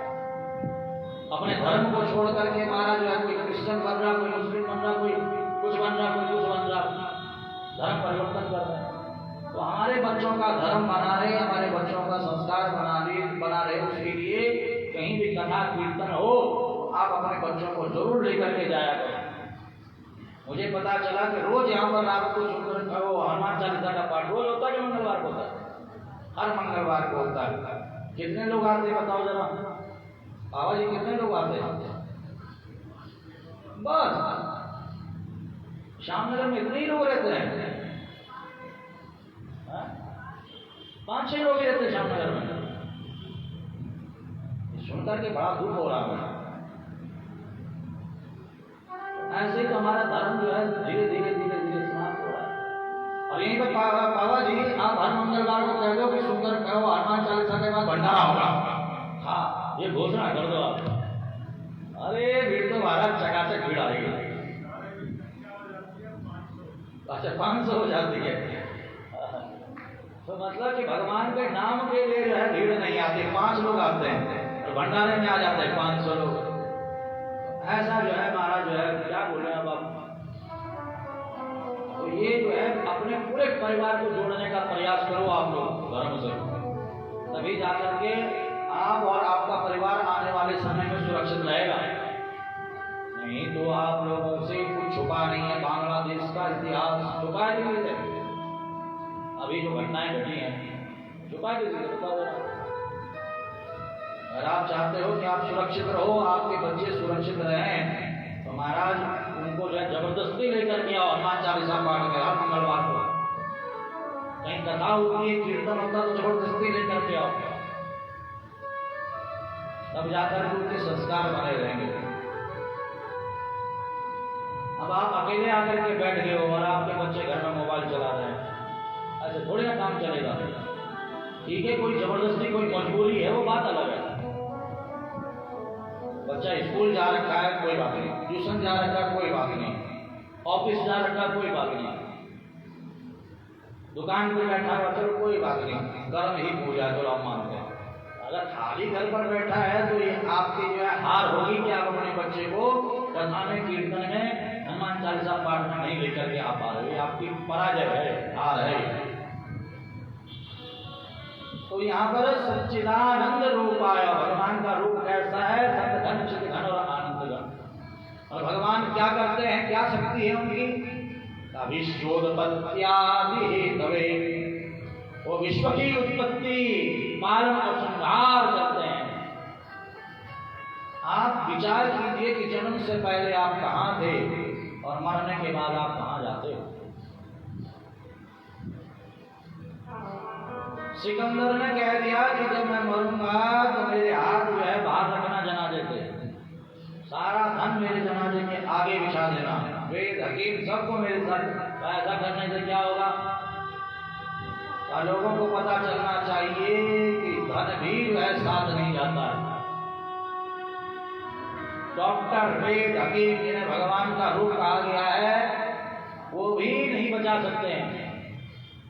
[SPEAKER 1] अपने धर्म को छोड़ करके महाराज जो है कोई क्रिश्चियन बन रहा, कोई मुस्लिम बन रहा, कोई कुछ बन रहा, कोई कुछ बन रहा, धर्म परिवर्तन कर रहे हैं। तो हमारे बच्चों का धर्म बना रहे, हमारे बच्चों का संस्कार बना रहे, उसके लिए कहीं भी कथा कीर्तन हो आप अपने बच्चों को जरूर लेकर के जाया करें। मुझे पता चला कि रोज यहाँ पर आपको हनुमान चालीसा का पाठ रोज होता है कि मंगलवार को होता है? हर मंगलवार को होता है। कितने लोग आते हैं बताओ जरा, बाबा जी कितने लोग आते हैं? बस श्यामनगर में इतने ही लोग रहते हैं, 5-6 लोग रहते हैं श्यामनगर में। सुनकर के बड़ा दुख हो रहा है। ऐसे ही तो हमारा धर्म जो है धीरे धीरे समाप्त हो रहा है। और यहीं पर बाबा जी आप हर मंगलवार को कह दो कि सुंदर कहो हनुमान चालीसा के बाद भंडारा होगा, हाँ ये घोषणा कर दो आप। अरे भीड़ तो भारत चकाचक भीड़ आएगी। अच्छा 500 हो जाती है, तो मतलब कि भगवान के नाम के लिए जो है भीड़ नहीं आती, 5 लोग आते हैं और भंडारे में आ जाते हैं 500 लोग। ऐसा जो है महाराज जो है क्या बोले अब आप। तो ये जो है अपने पूरे परिवार को जोड़ने का प्रयास करो आप लोग धर्म से, तभी जाकर के आप और आपका परिवार आने वाले समय में सुरक्षित रहेगा। नहीं तो आप लोगों से कुछ छुपा नहीं है, बांग्लादेश का इतिहास छुपा दीजिए, अभी जो घटनाएं घटी हैं छुपा दीजिए, बता दो। अगर आप चाहते हो कि आप सुरक्षित रहो, आपके बच्चे सुरक्षित रहें, तो महाराज उनको जो है जबरदस्ती लेकर के आओ हनुमान चालीसा पाठ के हर मंगलवार को। कहीं कथा होती है, कीर्तन होता तो जबरदस्ती लेकर के आओ, तब जाकर उनके संस्कार बने रहेंगे। अब आप अकेले आकर के बैठ गए हो और आपके बच्चे घर में मोबाइल चला रहे हैं, ऐसे थोड़ी ना काम चलेगा। ठीक है, कोई जबरदस्ती कोई मजबूरी है वो बात अलग है। बच्चा स्कूल जा रखा है कोई बात नहीं, ट्यूशन जा रखा है कोई बात नहीं, ऑफिस जा रखा है कोई बात नहीं, दुकान पे बैठा हुआ चलो कोई बात नहीं, कर्म ही पूजा तो हम मानते हैं। अगर खाली घर पर बैठा है तो ये आपकी जो है हार होगी कि आप अपने बच्चे को कथा में कीर्तन में हनुमान चालीसा पाठ में नहीं लेकर के आ पा रहे, आपकी पराजय है, हार है। तो यहाँ पर सच्चिदानंद रूप आया, भगवान का रूप कैसा है, सत घन चित घन और आनंद घन। और भगवान क्या करते हैं, क्या शक्ति है उनकी, विश्वोत्पत्त्यादि तवे, वो विश्व की उत्पत्ति पालन और संहार करते हैं। आप विचार कीजिए कि जन्म से पहले आप कहाँ थे और मरने के बाद आप कहाँ जाते हो। सिकंदर ने कह दिया कि जब मैं मरूंगा तो मेरे हाथ जो है बाहर रखना जनाजे से, सारा धन मेरे जनाजे के आगे बिछा देना, वेद हकीम सबको मेरे साथ। ऐसा करने से क्या होगा, लोगों को पता चलना चाहिए कि धन भी जो है साथ नहीं जाता है। डॉक्टर वेद हकीम जिन्हें भगवान का रूप कहा गया है वो भी नहीं बचा सकते हैं।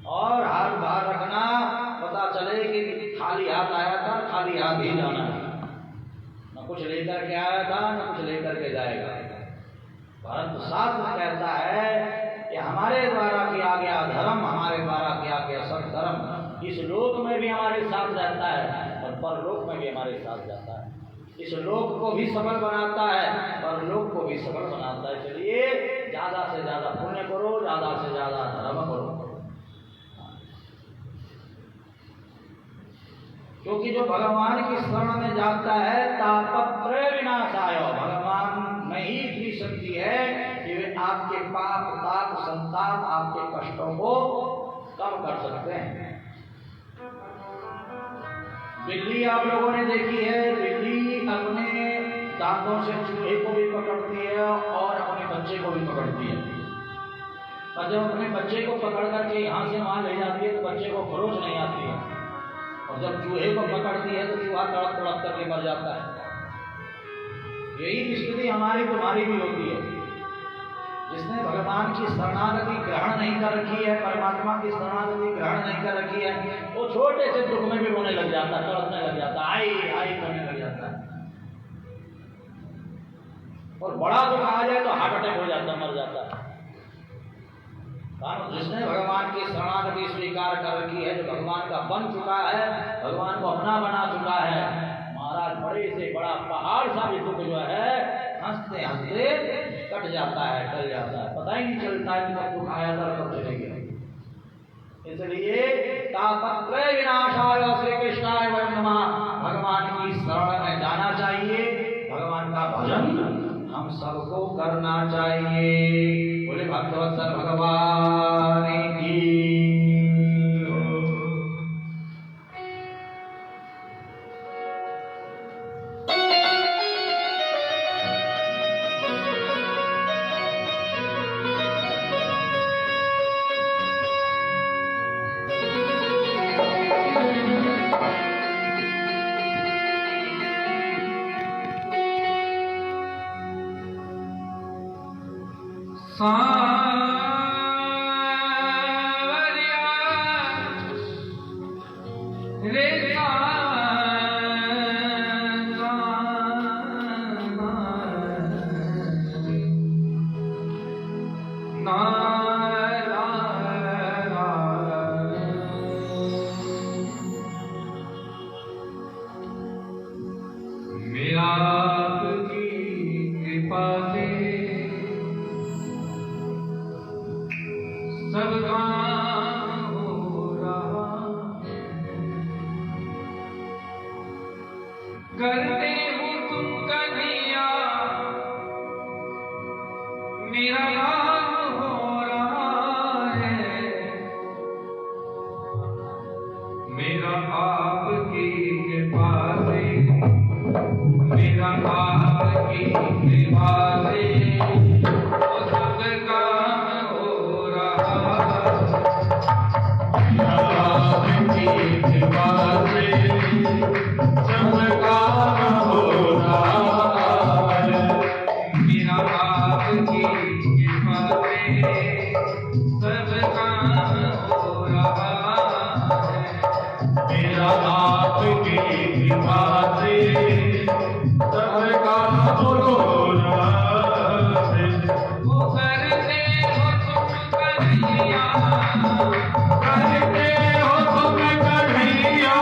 [SPEAKER 1] और हाथ बाहर रखना, पता चले कि खाली हाथ आया था, खाली हाथ ही जाना है, न कुछ लेकर के आया था न कुछ लेकर के जाएगा। परंतु शास्त्र कहता है कि हमारे द्वारा किया गया धर्म, हमारे द्वारा किया गया सत्कर्म इस लोक में भी हमारे साथ रहता है और परलोक में भी हमारे साथ जाता है। इस लोक को भी सफल बनाता है, परलोक को भी सफल बनाता है। इसलिए ज्यादा से ज्यादा पुण्य करो, ज्यादा से ज्यादा धर्म करो, क्योंकि जो भगवान की शरण में जाता है तापत्रय विनाशाय, भगवान में ही इतनी शक्ति है कि वे आपके पाप ताप संताप आपके कष्टों को कम कर सकते हैं। बिल्ली आप लोगों ने देखी है, बिल्ली अपने दांतों से चूहे को भी पकड़ती है और अपने बच्चे को भी पकड़ती है। और जब अपने बच्चे को पकड़ करके यहाँ से वहां ले जाती है तो बच्चे को खरोच नहीं आती है, और जब चूहे को पकड़ती है तो चूहा तड़प तड़प करके मर जाता है। यही स्थिति हमारी तुम्हारी भी होती है। जिसने भगवान की शरणागति ग्रहण नहीं कर रखी है, परमात्मा की शरणागति ग्रहण नहीं कर रखी है, वो छोटे से दुख में भी रोने लग जाता है, तड़पने लग जाता है, आई आई करने लग जाता है। और बड़ा दुख आ जाए तो हार्ट अटैक हो जाता है, मर जाता है। जिसने भगवान की शरणागति स्वीकार कर रखी है, जो भगवान का बन चुका है, भगवान को अपना बना चुका है, महाराज बड़े से बड़ा पहाड़ सा भी दुख जो है हंसते हंसते कट जाता है, टल जाता है, पता ही नहीं चलता है कि कब दुख आया था कब चले गया। इसलिए तापत्रय विनाशाय श्री कृष्णाय वयं नमः, भगवान की शरण में जाना चाहिए, भगवान का भजन हम सबको करना चाहिए। बोले भक्तवत्सल भगवान की।
[SPEAKER 2] करते हो तुम कन्हैया मेरा नाम हो रहा है, मेरा आपकी कृपा से, मेरा आपकी कृपा से वो सब काम हो रहा है, मेरा आपकी कृपा से सब काम हो रहा है, मेरा आपकी कृपा से सब काम हो रहा है, मेरा आपकी कृपा से सब काम हो रहा है। वो करते हो तुम कन्हैया, करते हो तुम कन्हैया,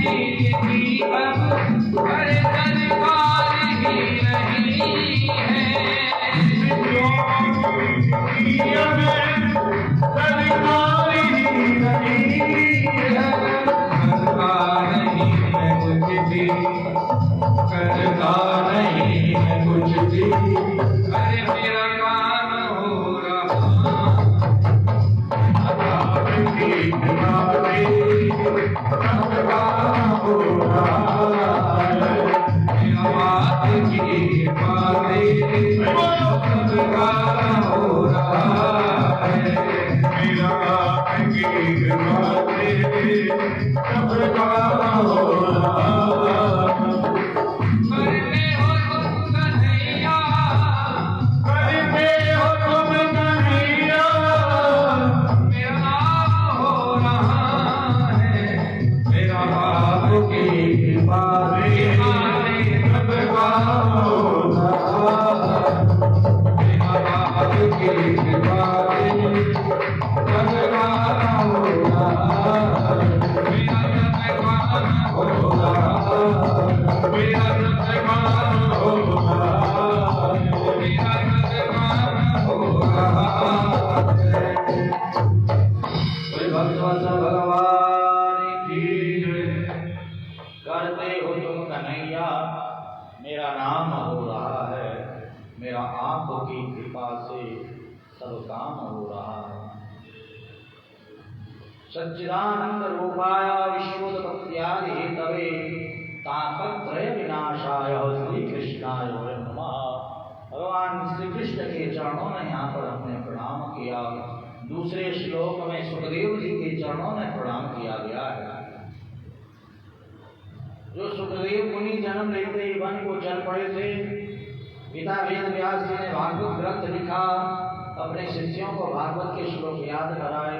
[SPEAKER 2] की अब कर दरबार ही नहीं
[SPEAKER 3] करता नहीं है कुछ भी
[SPEAKER 2] अरे मेरा काम हो रहा
[SPEAKER 3] आपकी दीवारें सबका हो रहा है
[SPEAKER 2] मेरा बात
[SPEAKER 3] की बातें सबका हो रहा है मेरा आपकी दीवारें सबका हो रहा है
[SPEAKER 2] करते हो तुम कन्हैया
[SPEAKER 3] करते हो तुम कन्हैया
[SPEAKER 2] मेरा नाम हो रहा है
[SPEAKER 3] मेरा आपकी कृपा से सबका हो रहा है मेरा आपकी कृपा से सबका हो रहा है
[SPEAKER 2] मेरा दरबार
[SPEAKER 3] हो रहा है मेरा दरबार हो रहा है
[SPEAKER 2] मेरा दरबार
[SPEAKER 3] हो रहा है कोई भक्तवत्सल भगवान की जय।
[SPEAKER 1] करते हो तुम कन्हैया मेरा नाम हो रहा है मेरा आपकी कृपा से सब काम हो रहा है सच्चिदानंद रूपाय विश्वोत्पत्त्यादि हेतवे तापत्रय विनाशाय श्री कृष्णाय नमः। भगवान श्री कृष्ण के चरणों में यहाँ पर हमने प्रणाम किया। दूसरे श्लोक में सुखदेव जी के चरणों में प्रणाम किया गया है। जो सुखदेव मुनि जन्म लेते ही वन को चल पड़े थे, पिता वेद व्यास जी ने भागवत ग्रंथ लिखा, अपने शिष्यों को भागवत के श्लोक याद कराए।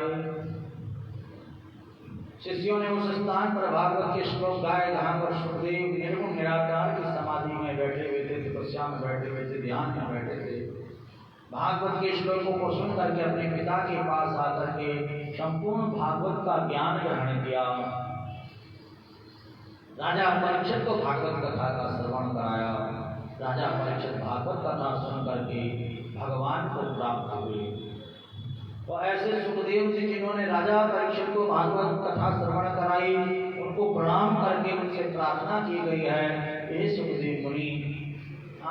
[SPEAKER 1] शिष्यों ने उस स्थान पर भागवत के श्लोक गाए जहाँ पर सुखदेव निर्गुण निराकार की समाधि में बैठे हुए थे, तपस्या में बैठे हुए थे, ध्यान में बैठे थे। भागवत के श्लोकों को सुन करके अपने पिता के पास आकर के संपूर्ण भागवत का ज्ञान ग्रहण किया। राजा परीक्षित को भागवत कथा का श्रवण कराया। राजा परीक्षित भागवत कथा सुन करके भगवान को प्राप्त हुए। तो ऐसे सुखदेव जी जिन्होंने राजा परीक्षित को भागवत कथा श्रवण कराई, उनको प्रणाम करके उनसे प्रार्थना की गई है, हे सुखदेव मुनि,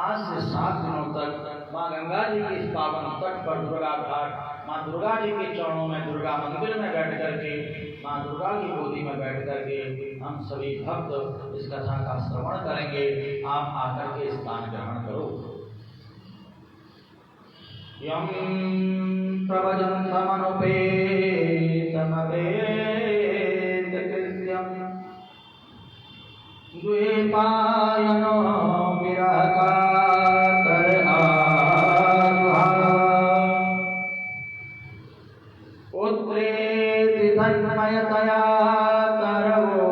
[SPEAKER 1] आज से 7 दिनों तक माँ गंगा जी के इस पावन तट पर दुर्गा घाट माँ दुर्गा जी के चरणों में, दुर्गा मंदिर में बैठ करके, माँ दुर्गा की गोदी में बैठ करके हम सभी भक्त इस कथा का श्रवण करेंगे। आप आकर के स्थान ग्रहण करो। यम प्रवचन्तमनुपेतमवेद कृत्यं द्वैपायनो विरहकातर आजुहा पुत्रेति तन्मयतया तरवो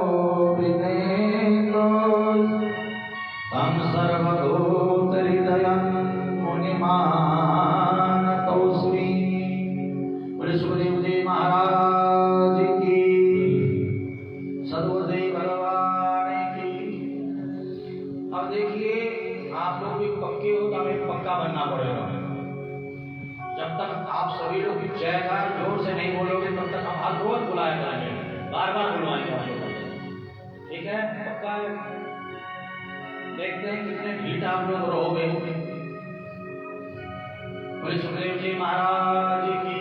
[SPEAKER 1] विनेन्दो तं सर्वभूतहृदयं मुनिमानतोऽस्मि। बोले सुखदेव जी महाराज की, सदगुरुदेव भगवान की। अब देखिए, आप लोग भी पक्के हो तो हमें पक्का बनना पड़ेगा। जब तक आप सभी लोग जयकार जोर से नहीं बोलोगे तब तक हम हर रोज बुलाया करेंगे, बार बार बुलवाएंगे आप लोगों को। ठीक है, पक्का है? देखते हैं कितने ढीठ आप लोग रहोगे। बोले सुखदेव जी महाराज की।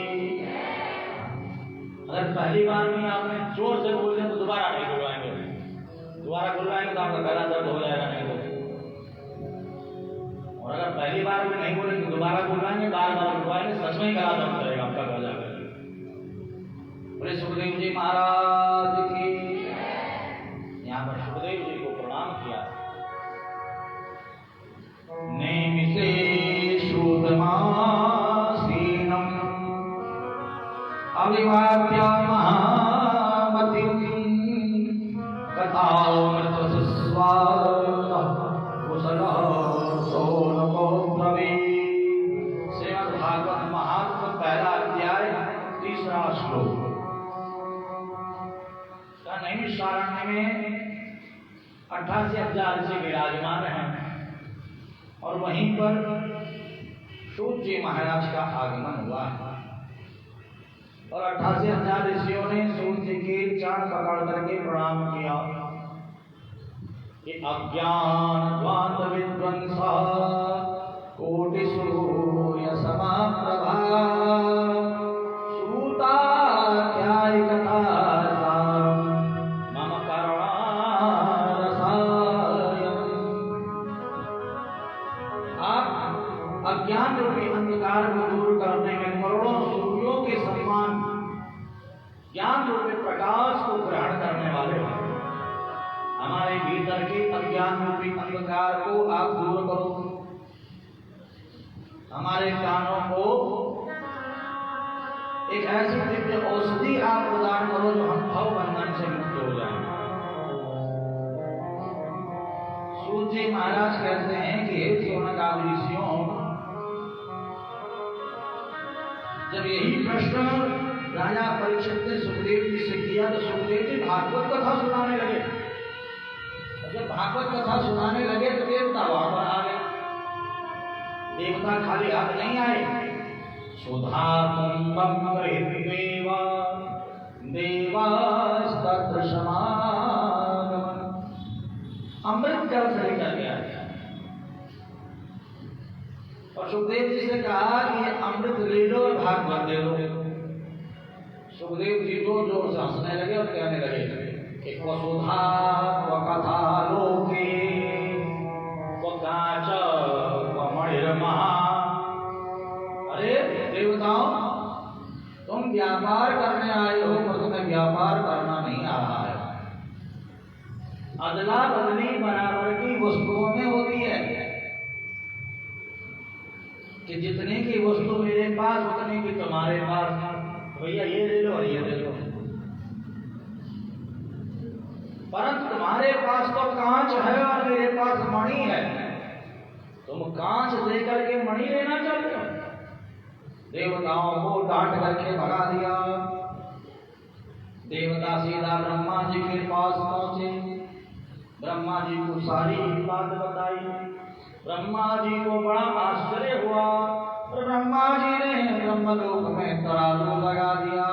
[SPEAKER 1] अगर पहली बार में आपने जोर से बोल दिया तो दोबारा नहीं बुलवाएंगे। दोबारा बुलवाएंगे तो आपका गला दर्द हो जाएगा नहीं तो। और अगर पहली बार में नहीं बोले तो दोबारा बुलवाएंगे, बार बार बुलवाएंगे, सच में ही गला दर्द करेगा आपका गला जाकर। बोले सुखदेव जी महाराज की। यहाँ पर सुखदेव जी को प्रणाम किया। नेमिसे श्रुतमासीनम् अविवाद्य महामतिं कथामृतस्वादः कुशलः शौनको ब्रवीत्। श्रीमद्भागवत महात्म्य पहला अध्याय 3रा श्लोक। नैमिषारण्य में 88,000 ऋषि विराजमान हैं और वहीं पर सूत जी महाराज का आगमन हुआ और 88,000 ऋषियों ने सूत जी के चरण पकड़ करके प्रणाम किया कि अज्ञान द्वांत विध्वंसा कोटि सूर्य समाप्रभा सूता ध्याय कथा मम करुणारसायम्। आप अज्ञान रूपी अंधकार को दूर करने में करोड़ों सूर्यों के समान ज्ञान रूपी प्रकाश को ग्रहण करने वाले हैं। हमारे भीतर के अज्ञान रूपी अंधकार को आप दूर करो। हमारे कानों को एक ऐसी दिव्य औषधि आप प्रदान करो जो हम भव बंधन से मुक्त हो जाएं। सूत जी महाराज कहते हैं कि हे शौनकादि ऋषियों, जब यही प्रश्न राजा परीक्षित ने सुखदेव जी से किया तो सुखदेव जी भागवत कथा सुनाने लगे। जब भागवत कथा सुनाने लगे तो देवता वहां पर आ गए। देवता खाली हाथ नहीं आए। सुधा कुंभम देवा देवास्तत्र समागमन, अमृत जल से लेकर के आया और सुखदेव जी से कहा कि ये अमृत ले लो और भागवत दे दो। सुखदेव जी जोर जोर से हंसने लगे और कहने लगे कि वसुधा वकथा लोके वकाच वमणिर्महा। अरे देवताओं, तुम व्यापार करने आए हो पर तुम्हें व्यापार करना नहीं आ रहा है। अदला बदली बराबर की वस्तुओं में होती है कि जितने की वस्तु मेरे पास उतने की तुम्हारे पास। भैया ये ले लो और ये ले लो, परंतु तुम्हारे पास तो कांच है और मेरे पास मणि है। तुम कांच देकर के मणि लेना चाहते हो। देवताओं को डांट करके भगा दिया। देवता सीधा ब्रह्मा जी के पास पहुंचे। ब्रह्मा जी को सारी बात बताई। ब्रह्मा जी को बड़ा आश्चर्य हुआ और ब्रह्मा जी ने ब्रह्मलोक में तराजू लगा दिया।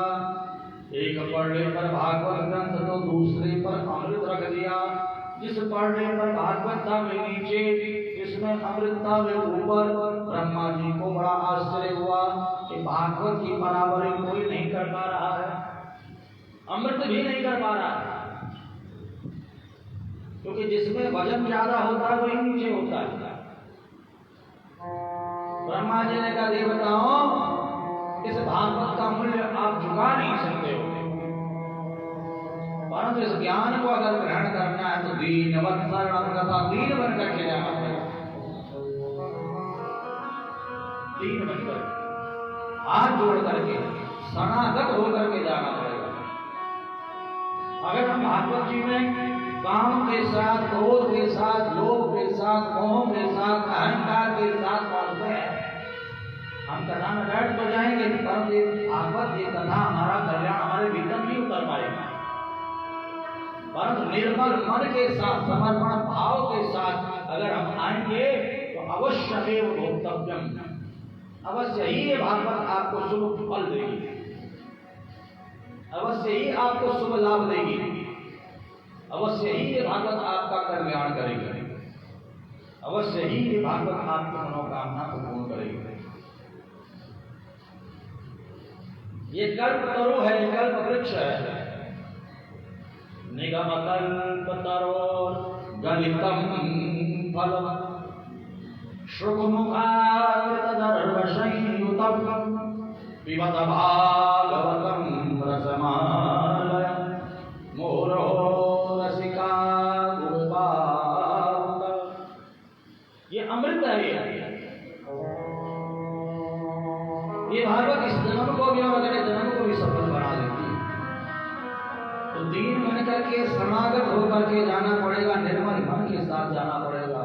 [SPEAKER 1] एक पड़े पर भागवत ग्रंथ तो दूसरे पर अमृत रख दिया। जिस पड़े पर भागवत था वे नीचे, जिसमें अमृत था वे ऊपर। ब्रह्मा जी को बड़ा आश्चर्य हुआ कि भागवत की बराबरी कोई नहीं कर पा रहा है, अमृत भी नहीं कर पा रहा है, क्योंकि जिसमें वजन ज्यादा होता है वही नीचे होता है। ब्रह्मा जी ने कहा देवताओं, इस भागवत का मूल्य आप चुका नहीं सकते हो, परंतु इस ज्ञान को अगर ग्रहण करना है तो दीनवत् शरणं गता, दीन बन करके जाना पड़ेगा। दीन बनकर हाथ जोड़ करके शरणागत होकर के जाना पड़ेगा। अगर हम भागवत जी में काम के साथ, क्रोध के साथ, लोभ के साथ, मोह के साथ, अहंकार के साथ पहुंचते हैं, हम कथा में बैठ तो जाएंगे, परंतु भागवत ये कथा हमारा कल्याण हमारे भीतर नहीं उतर पाएगा। परंतु निर्मल मन के साथ, समर्पण भाव के साथ अगर हम आएंगे तो अवश्य भोक्तव्यम, अवश्य ही ये भागवत आपको शुभ फल देगी, अवश्य ही आपको शुभ लाभ देगी, अवश्य ही ये भागवत आपका कल्याण करेगी, अवश्य ही ये भागवत आपकी मनोकामना को पूर्ण करेगी। ये कल्प तरु है, ये कल्प वृक्ष है। निगम कल्प तरो गलितम फलम श्रुमुखार्तदर्वशयुतम पिबत भागवतम रसमालयम् मोरो रसिका गुरुपाद। ये अमृत है। ये भागवत इस जन्म को भी और अगले जन्म को भी सफल बना देती है। तो दीन मन करके समागत होकर के जाना पड़ेगा, निर्मल मन के साथ जाना पड़ेगा।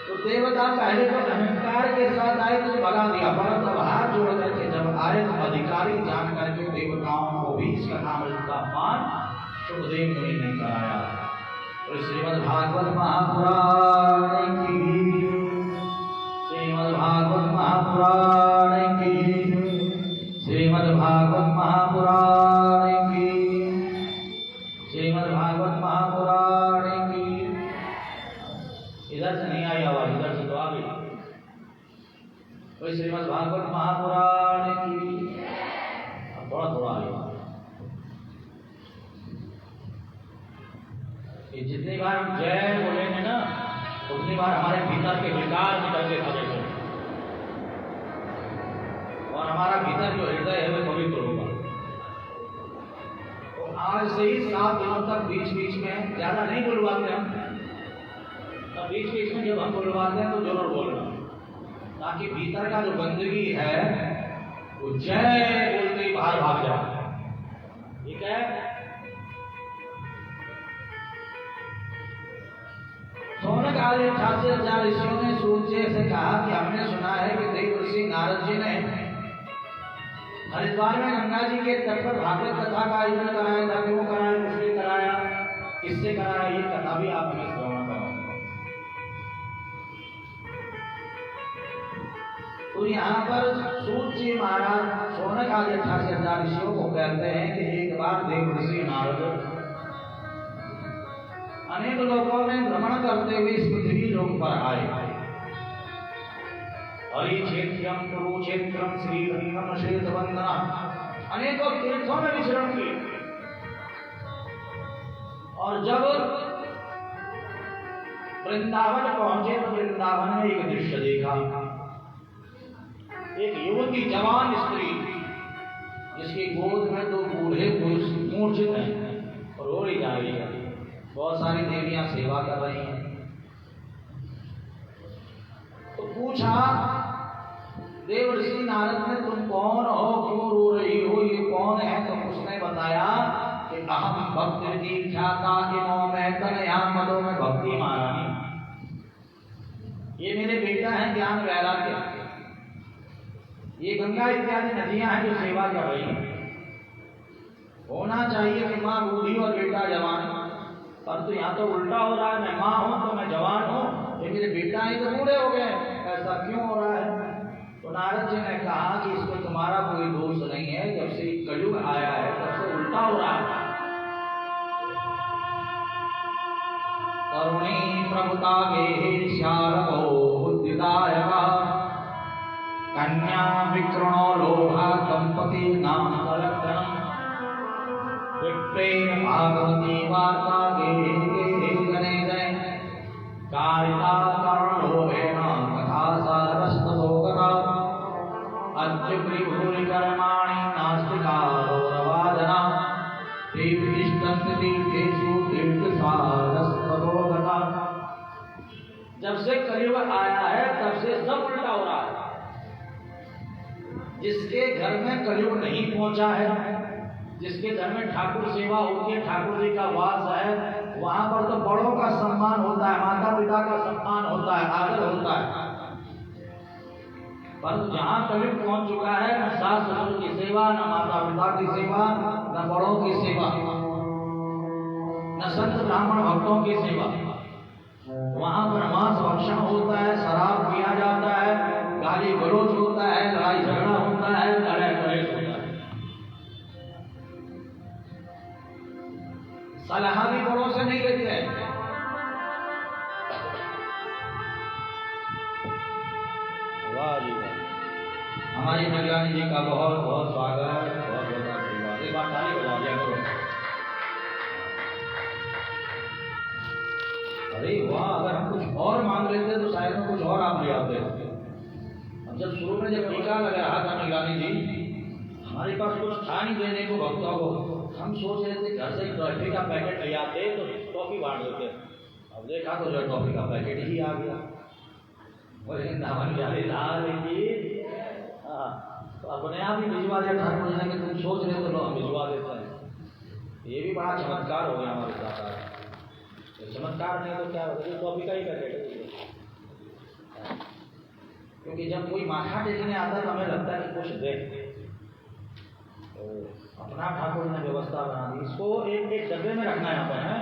[SPEAKER 1] तो देवता पहले तो अहंकार के साथ आए तो भगा दिया, परंतु अब हाथ जोड़ करके जब आए तो अधिकारी जान करके देवताओं को भी इस कथामृत का पान सुखदेव मुनि ने कराया। श्रीमद्भागवत महापुराण की, श्रीमद्भागवत महापुराण की, श्रीमद्भागवत महापुराण की, श्रीमद्भागवत महापुराण की। इधर से नहीं आई आवाज, इधर से तो आ गई। श्रीमद्भागवत महापुराण की, थोड़ा थोड़ा आई। जितनी बार हम जय बोलेंगे ना, उतनी बार हमारे भीतर के विकार निकलते चलेंगे और हमारा भीतर जो हृदय है वो पवित्र होगा। तो आज से ही 7 दिनों तक बीच बीच में, ज्यादा नहीं बुलवाते हम, तो बीच बीच में जब हम बुलवाते हैं तो जरूर बोलना, ताकि भीतर का जो गंदगी है वो जय बोलते ही बाहर भाग जाए। ठीक है। सौनक आदि 88,000 ऋषियों ने सूत जी से कहा कि हमने सुना है कि देव ऋषि नारद जी ने हरिद्वार में गंगा जी के तट पर भागवत कथा का आयोजन कराया था। क्यों कराया, किसने कराया, किससे कराया, ये कथा भी आप हमें श्रवण कराओ। तो यहाँ पर सूत जी महाराज सौनक आदि 88,000 ऋषियों को कहते हैं कि एक बार देव ऋषि नारद अनेक लोगों में भ्रमण करते हुए इस पृथ्वी लोक पर आए। हरिक्षेत्रम, कुरुक्षेत्रम, श्रीरंगम, श्वेतवंदना, अनेकों तीर्थों में विचरण किए। और जब वृंदावन पहुंचे तो वृंदावन में एक दृश्य देखा। एक युवती, जवान स्त्री, जिसकी गोद में 2 बूढ़े पुरुष मूर्छित हैं और रो रही जा रही है। बहुत सारी देवियां सेवा कर रही हैं। तो पूछा देव ऋषि नारद ने, तुम कौन हो, क्यों रो रही हो, ये कौन है? तो उसने बताया कि अहम भक्ति दीक्षाता इनो में तनयाम मदो में भक्ति महारानी, ये मेरे बेटा है ज्ञान वैराग्य। ये गंगा इत्यादि नदियां हैं जो सेवा कर रही हैं। होना चाहिए कि माँ बूढ़ी और बेटा जवान, परंतु यहाँ तो उल्टा हो रहा है। मैं माँ हूँ तो मैं जवान हूँ, ये मेरे बेटा ही तो बूढ़े हो गए, ऐसा क्यों हो रहा है? तो नारद जी ने कहा कि इसमें तुम्हारा कोई दोष नहीं है, जब से कलयुग आया है तब से उल्टा हो रहा है। तरुणी प्रभुता गे शारदो बुद्धिदायका, कन्या विकृणो लोभा दंपति नाम कलक्षणम, विप्रेण भागवती वार्ता गे जने जने, कारिता कर्णलोभेन कथा सारस्ततो गता, अत्युग्रीभूरि कर्माणि नास्तिकारो रवादना, तीर्थतिष्ठन्ति तीर्थेषु तीर्थसारस्ततो गता। जब से कलयुग आया है तब से सब उल्टा हो रहा है। जिसके घर में कलयुग नहीं पहुंचा है, जिसके घर में ठाकुर सेवा होती है, ठाकुर जी का वास है, वहां पर तो बड़ों का सम्मान होता है, माता पिता का सम्मान होता है, आदर होता है। पर जहां कलयुग पहुंच चुका है, न सास ससुर की सेवा, न माता पिता की सेवा, न बड़ों की सेवा, न संत ब्राह्मण भक्तों की सेवा। वहां पर मांस भक्षण होता है, शराब पिया जाता है, गाली गलौज होता है, लड़ाई झगड़ा होता है, लड़ाई कलेश होता है। सलाह भी बड़ों से नहीं लेते हैं। वाह जी वाह, हमारी कल्याणी जी का बहुत बहुत स्वागत, बहुत बहुत आशीर्वाद। एक बार ताली बजा दिया करो। अरे वाह, अगर हम कुछ और मांग लेते तो शायद में कुछ और आप ले आते। हम जब शुरू में जब टीका लगा रहा था कल्याणी जी, हमारे पास कुछ था नहीं देने को भक्तों को। हम सोच रहे थे घर से टॉफी का पैकेट ले आते तो टॉफी बांट देते। अब देखा तो जो टॉफी का पैकेट ही आ गया। तो अपने आप ही भिजवा दिया ठाकुर जी ने कि तुम सोच रहे हो तो हम भिजवा देते हैं। ये भी बड़ा चमत्कार हो गया हमारे साथ आज। चमत्कार नहीं तो क्या होगा, टॉफी का ही पैकेट है। क्योंकि जब कोई माथा टेकने आता है तो हमें लगता है कि कुछ दे, तो अपना ठाकुर ने व्यवस्था बना दी। इसको एक एक डब्बे में रखना है यहाँ पर है।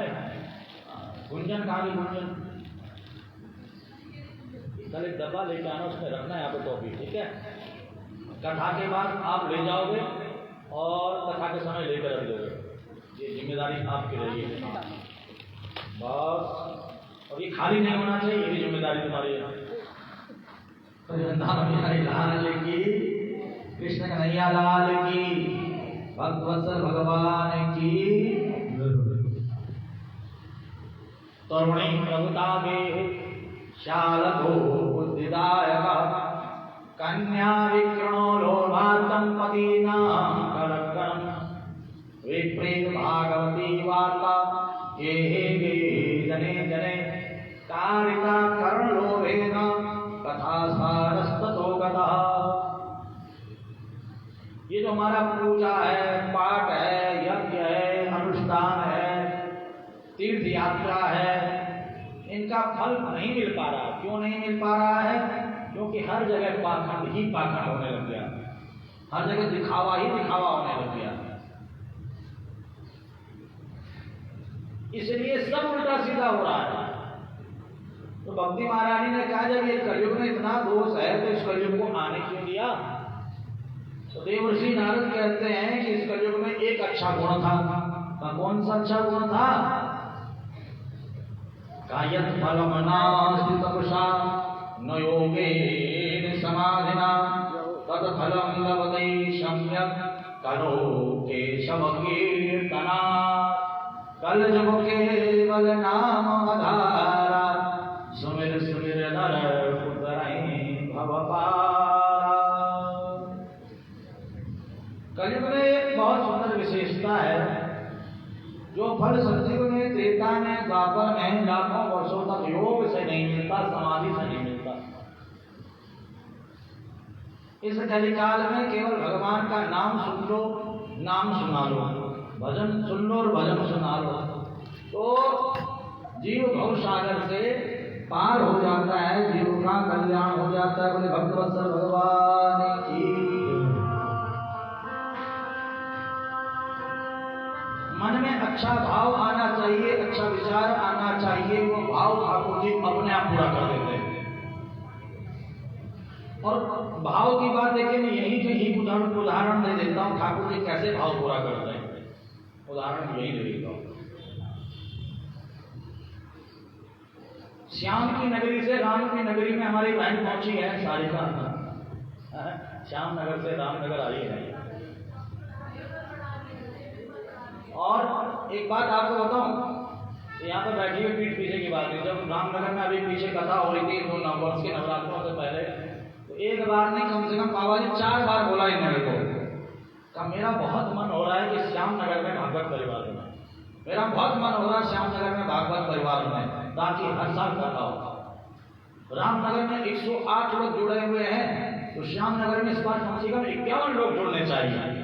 [SPEAKER 1] गुंजन कहाँ की गुंजन? कल एक डब्बा लेके आना, उसमें रखना है यहाँ पे टॉफी, ठीक है? कथा के बाद आप ले जाओगे और कथा के समय लेकर रख दोगे, ये जिम्मेदारी आपकी रहेगी। बस, और ये खाली नहीं होना चाहिए, ये भी जिम्मेदारी तुम्हारी है। तो वृंदावन बिहारी लाल की, कृष्ण कन्हैया लाल की, भक्तवत्सल भगवान की। तरुणी प्रभुतागे शालको बुद्धिदायक कन्या विक्रणो लोभातं पतीनां कलङ्करं विप्रेत भागवती वार्ता ये जने जने कारिका कर्णलोभेन कथा सारस्ततो गतः। ये जो हमारा पूजा है, पाठ है, यज्ञ है, अनुष्ठान है, तीर्थ यात्रा है, इनका फल नहीं मिल पा रहा। क्यों नहीं मिल पा रहा है? क्योंकि हर जगह पाखंड ही पाखंड होने लग गया, हर जगह दिखावा ही दिखावा होने लग गया, इसलिए सब उल्टा सीधा हो रहा है। तो भक्ति महारानी ने कहा जब ये कलयुग में इतना दोष है तो इस कलयुग को आने क्यों दिया? तो देवर्षि नारद कहते हैं कि इस कलयुग में एक अच्छा गुण था। कौन सा अच्छा गुण था? कायत फलम नास्ति तपसा न योगेन समाधिना तत् फलम लभते सम्यक् करो केशव कीर्तना। कल जब केवल नाम आधारा सुमिर सुमिर नर उतरहि भव पारा। कलयुग में एक बहुत सुंदर विशेषता है, जो फल सतयुग में, त्रेता में, द्वापर में लाखों वर्षों तक योग से नहीं मिलता, समाधि से नहीं मिलता। इस कलिकाल में केवल भगवान का नाम सुन लो, नाम सुना लो, भजन सुन लो और भजन सुना लो, तो जीव भव सागर से पार हो जाता है, जीव का कल्याण हो जाता है। बोले भक्तवत्सल भगवान की। मन में अच्छा भाव आना चाहिए, अच्छा विचार आना चाहिए, वो भाव ठाकुर जी अपने आप पूरा कर देते हैं। और भाव की बात देखिए, मैं यही उदाहरण दे देता हूँ, ठाकुर जी कैसे भाव पूरा करते हैं, उदाहरण यही दे देता हूँ। श्याम की नगरी से राम की नगरी में हमारी बहन पहुंची है सारिका, श्याम नगर से रामनगर आई है। और एक बात आपको बताऊं, यहाँ पर बैठी हुई पीठ पीछे की बात है, जब रामनगर में अभी पीछे कथा हो रही थी 2 नववर्ष के नवरात्रों से पहले, तो एक बार नहीं कम से कम बाबा जी 4 बार बोला इन नगर को, का मेरा बहुत मन हो रहा है कि श्याम नगर में भागवत परिवार में, मेरा बहुत मन हो रहा है श्याम नगर में भागवत परिवार में, ताकि हर साल कथा हो। रामनगर में 108 लोग जुड़े हुए हैं, तो श्याम नगर में इस बार कम से कम 51 लोग जुड़ने चाहिए।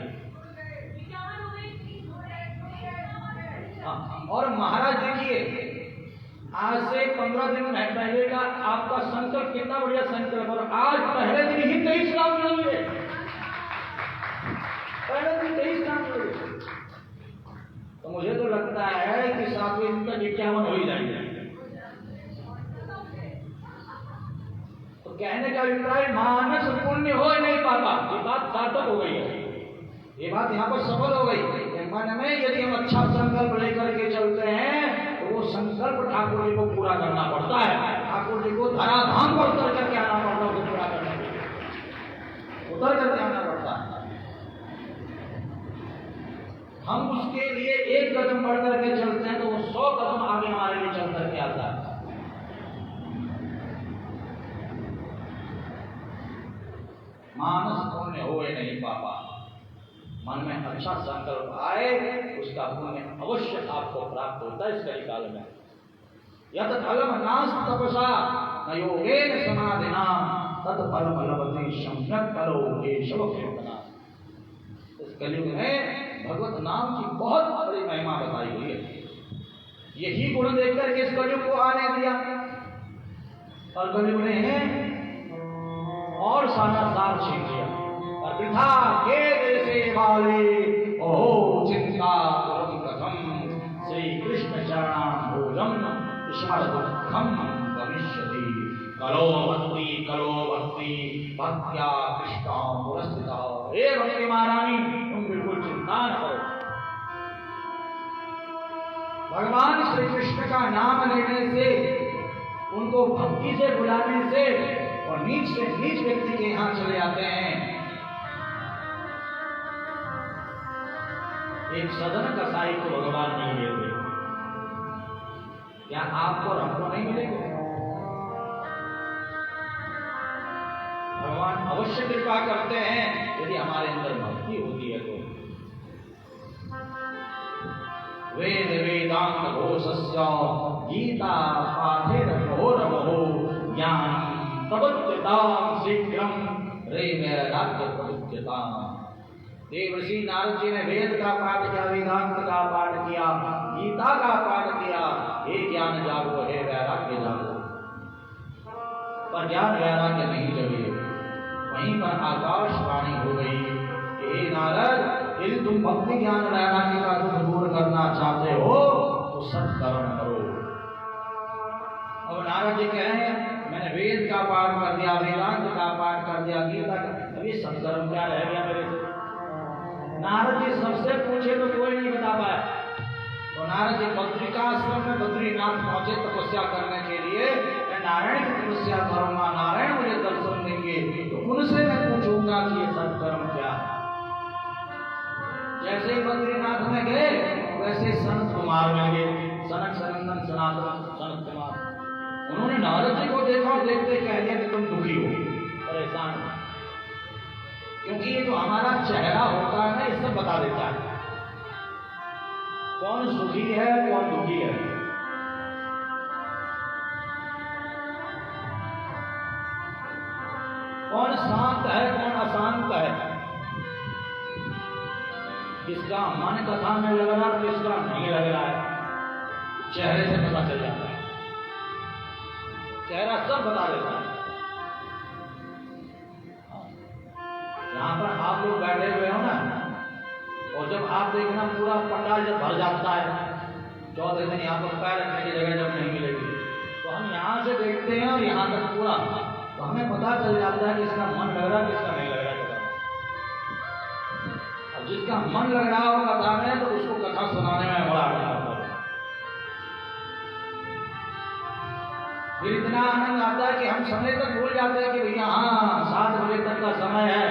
[SPEAKER 1] और महाराज देखिए, आज से 15 दिन पहले का आपका संकल्प कितना बढ़िया संकल्प, और आज पहले दिन ही 23 नाम जुड़ गए, पहले दिन 23 नाम जुड़ गए। तो मुझे तो लगता है कि 7वें दिन तक 51 हो ही जाएंगे। तो कहने का अभिप्राय, मानस पुण्य हो ही नहीं पाता, ये बात सार्थक हो गई है, ये बात यहाँ पर सफल हो गई। मन में यदि हम अच्छा संकल्प लेकर के चलते हैं तो वो संकल्प ठाकुर जी को पूरा करना पड़ता है, ठाकुर जी को धराधाम पर उतर करके आना पड़ता है, उसे पूरा करने के लिए उतर करके आना पड़ता है। हम उसके लिए एक कदम बढ़ करके चलते हैं तो वो 100 कदम आगे हमारे लिए चल करके आता है। मानस पुण्य हो नहीं पापा, मन में अच्छा संकल्प आए, उसका पुण्य अवश्य आपको प्राप्त होता है इस कलिकाल में। यत् फलम नास्ति तपसा न योगेन समाधिना तत् फलम लभते सम्यक् करो केशव कीर्तना। इस कलियुग में भगवत नाम की बहुत बड़ी महिमा बताई हुई है। यही गुण देखकर के इस कलियुग को आने दिया, और कलियुग ने और सारा सार छीन लिया। वृथा के देशे वाले ओहो चिंता कथम श्री कृष्ण चरणाम्बोजम विशाल दुःखम भविष्यति। कलो भक्ति भक्त्या कृष्णा पुरस्थिता। हे भक्ति महारानी, तुम बिल्कुल चिंता न करो। भगवान श्री कृष्ण का नाम लेने से, उनको भक्ति से बुलाने से और नीच से नीच व्यक्ति के यहाँ चले आते हैं। एक सदन कसाई को भगवान नहीं मिलते, क्या आपको और हमको नहीं मिलेंगे? भगवान अवश्य कृपा करते हैं यदि हमारे अंदर भक्ति होती है तो। वेद वेदांत घोषस्य गीता पाठेर घोरमहो ज्ञान प्रबुद्धतां शीघ्रं रे वैराग्य प्रबुद्धतां। देवर्षि नारद जी ने वेद का पाठ किया, वेदांत का पाठ किया, गीता का पाठ किया। हे ज्ञान जागो, हे वैराग्य जागो। पर ज्ञान वैराग्य नहीं जगे। वहीं पर आकाशवाणी हो गई कि हे नारद, यदि तुम भक्ति ज्ञान वैराग्य का दुख दूर करना चाहते हो तो सत्कर्म करो। अब नारद जी कह रहे हैं मैंने वेद का पाठ कर दिया, वेदांत का पाठ कर दिया, गीता का, अभी सत्कर्म क्या रह गया मेरे से? नारद जी सबसे पूछे तो कोई नहीं बता पाया। तो नारद जी बद्रिकाश्रम में बद्रीनाथ पहुंचे तपस्या करने के लिए। मैं नारायण की तपस्या करूंगा, नारायण मुझे दर्शन देंगे, तो उनसे मैं पूछूंगा कि ये सत्कर्म क्या है। जैसे ही बद्रीनाथ में गए वैसे सनत कुमार में गए, सनक सनंदन सनातन सनत कुमार। उन्होंने नारद जी को देखा और देखते कह दिया कि तुम दुखी हो, परेशान हो, क्योंकि ये जो हमारा चेहरा होता है ना, इससे बता देता है कौन सुखी है कौन दुखी है। कौन शांत है कौन अशांत है, किसका मन कथा में लग रहा है किसका नहीं लग रहा है, चेहरे से पता चल जाता है। चेहरा सब बता देता है। यहाँ पर आप लोग बैठे हुए हो ना, और जब आप देखना पूरा पंडाल जब भर जाता है, 14 दिन यहाँ पर पैर रखने की जगह जब नहीं मिलेगी, तो हम यहाँ से देखते हैं और यहाँ तक पूरा, तो हमें पता चल जाता है कि इसका मन लग रहा है किसका नहीं लग रहा है कथा। अब जिसका मन लग रहा हो कथा में तो उसको कथा सुनाने में बड़ा आनंद आता है। फिर इतना आनंद आता है कि हम समय तक भूल जाते हैं कि भैया हाँ 7 बजे तक का समय है,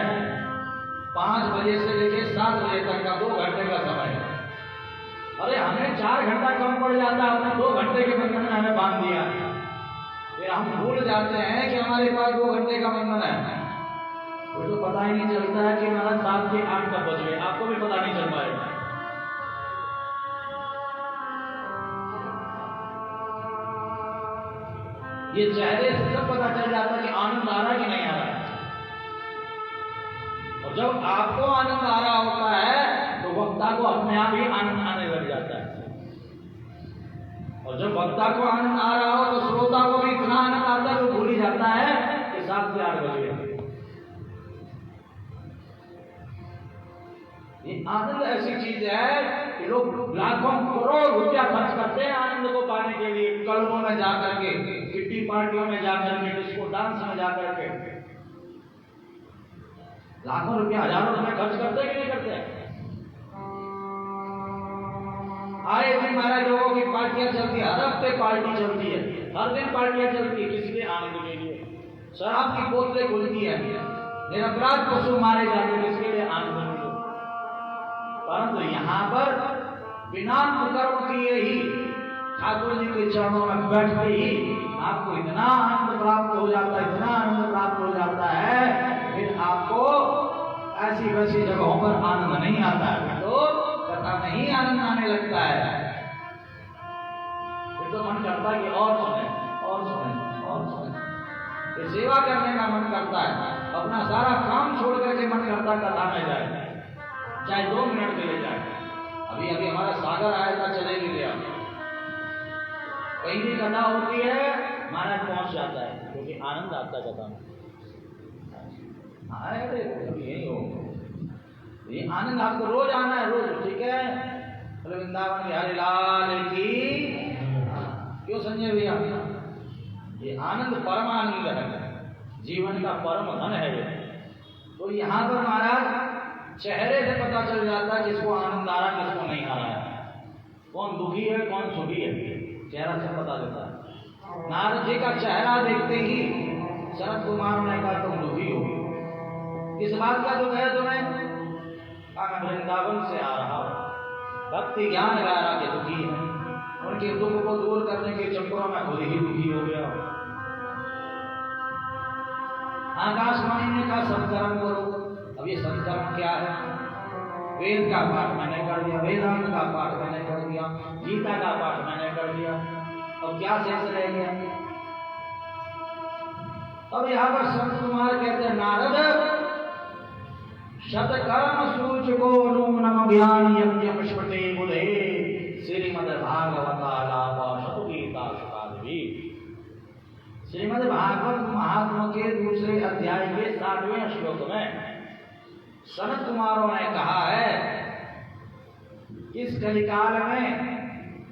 [SPEAKER 1] 5 बजे से लेके 7 बजे तक का 2 घंटे का समय है। अरे हमें 4 घंटा कम पड़ जाता है, अपने 2 घंटे के बंधन में हमें बांध दिया। फिर हम भूल जाते हैं कि हमारे पास 2 घंटे का बंधन है। फिर तो पता ही नहीं चलता है कि हमारा 7 से 8 कब बज गए, आपको भी पता नहीं चल पाएगा। ये चेहरे से सब पता चल जाता है कि आनंद आ रहा है कि नहीं आ रहा है। और जब आपको आनंद आ रहा होता है तो वक्ता को अपने आप ही आनंद आने लग जाता है, और जब वक्ता को आनंद आ रहा हो तो श्रोता को भी इतना आनंद आता है वो भूल ही जाता है कि 7 से 8 बजे। ये आनंद ऐसी चीज है कि लोग लाखों करोड़ रुपया खर्च करते हैं आनंद को पाने के लिए, क्लबों में जाकर के, किट्टी पार्टियों में जाकर के, डिस्को डांस में जाकर के लाखों रुपया हजारों रुपए खर्च करते हैं कि नहीं करते हैं? आए दिन महाराज लोगों की पार्टियां चलती है, हर हफ्ते पार्टी चलती है, हर दिन पार्टियां चलती है, किसी के आनंद के लिए। शराब की बोतलें खुलती है, निरपराध पशु मारे जाते हैं, किसके लिए? आनंद के लिए। परंतु यहाँ पर बिना कर्म किए ही ठाकुर जी के चरणों में बैठते ही आपको इतना आनंद प्राप्त हो जाता है, इतना आनंद प्राप्त हो जाता है, फिर आपको ऐसी वैसी जगहों पर आनंद नहीं आता है, तो कथा में ही आनंद आने लगता है। फिर तो मन करता है कि और सुने और सुने और सुने, ये सेवा करने का मन करता है, अपना सारा काम छोड़ करके मन करता है कथा में जाए, चाहे 2 मिनट के लिए जाए। अभी अभी हमारा सागर आया था, चले भी गया, कहीं भी कथा होती है महाराज पहुंच जाता है, क्योंकि आनंद आता है कथा में। अरे यही हो, ये आनंद आपको रोज आना है, रोज, ठीक है? वृंदावन बिहारी लाल की। क्यों समझे भैया, ये आनंद परम आनंद है, जीवन का परम धन है ये। तो यहाँ पर महाराज चेहरे से पता चल जाता है किसको आनंद आ रहा है किसको नहीं आ रहा है, कौन दुखी है कौन सुखी है, चेहरा से पता चलता है। नारद जी का चेहरा देखते ही शरद कुमार ने कहा तुम दुखी हो, किस बात का दुख है तुम्हें? मैं वृंदावन से आ रहा हूँ, भक्ति ज्ञान गारा के दुखी है, उनके दुख को दूर करने के चक्करों में खुद ही दुखी हो गया। आकाशवाणी ने कहा सत्कर्म करो। अब ये सत्कर्म क्या है? वेद का पाठ मैंने कर दिया, वेदांत का पाठ मैंने कर दिया, गीता का पाठ मैंने कर दिया, अब क्या शेष रह गया? अब यहाँ पर संत कुमार कहते हैं नारद शतकर्म सूचको नूनम ज्ञान यज्ञ स्मृति बुधे श्रीमद् भागवतालाप शतगीता शतादि। श्रीमद् भागवत महात्मा के दूसरे अध्याय के 7वें श्लोक में सनत कुमारों ने कहा है इस कलिकाल में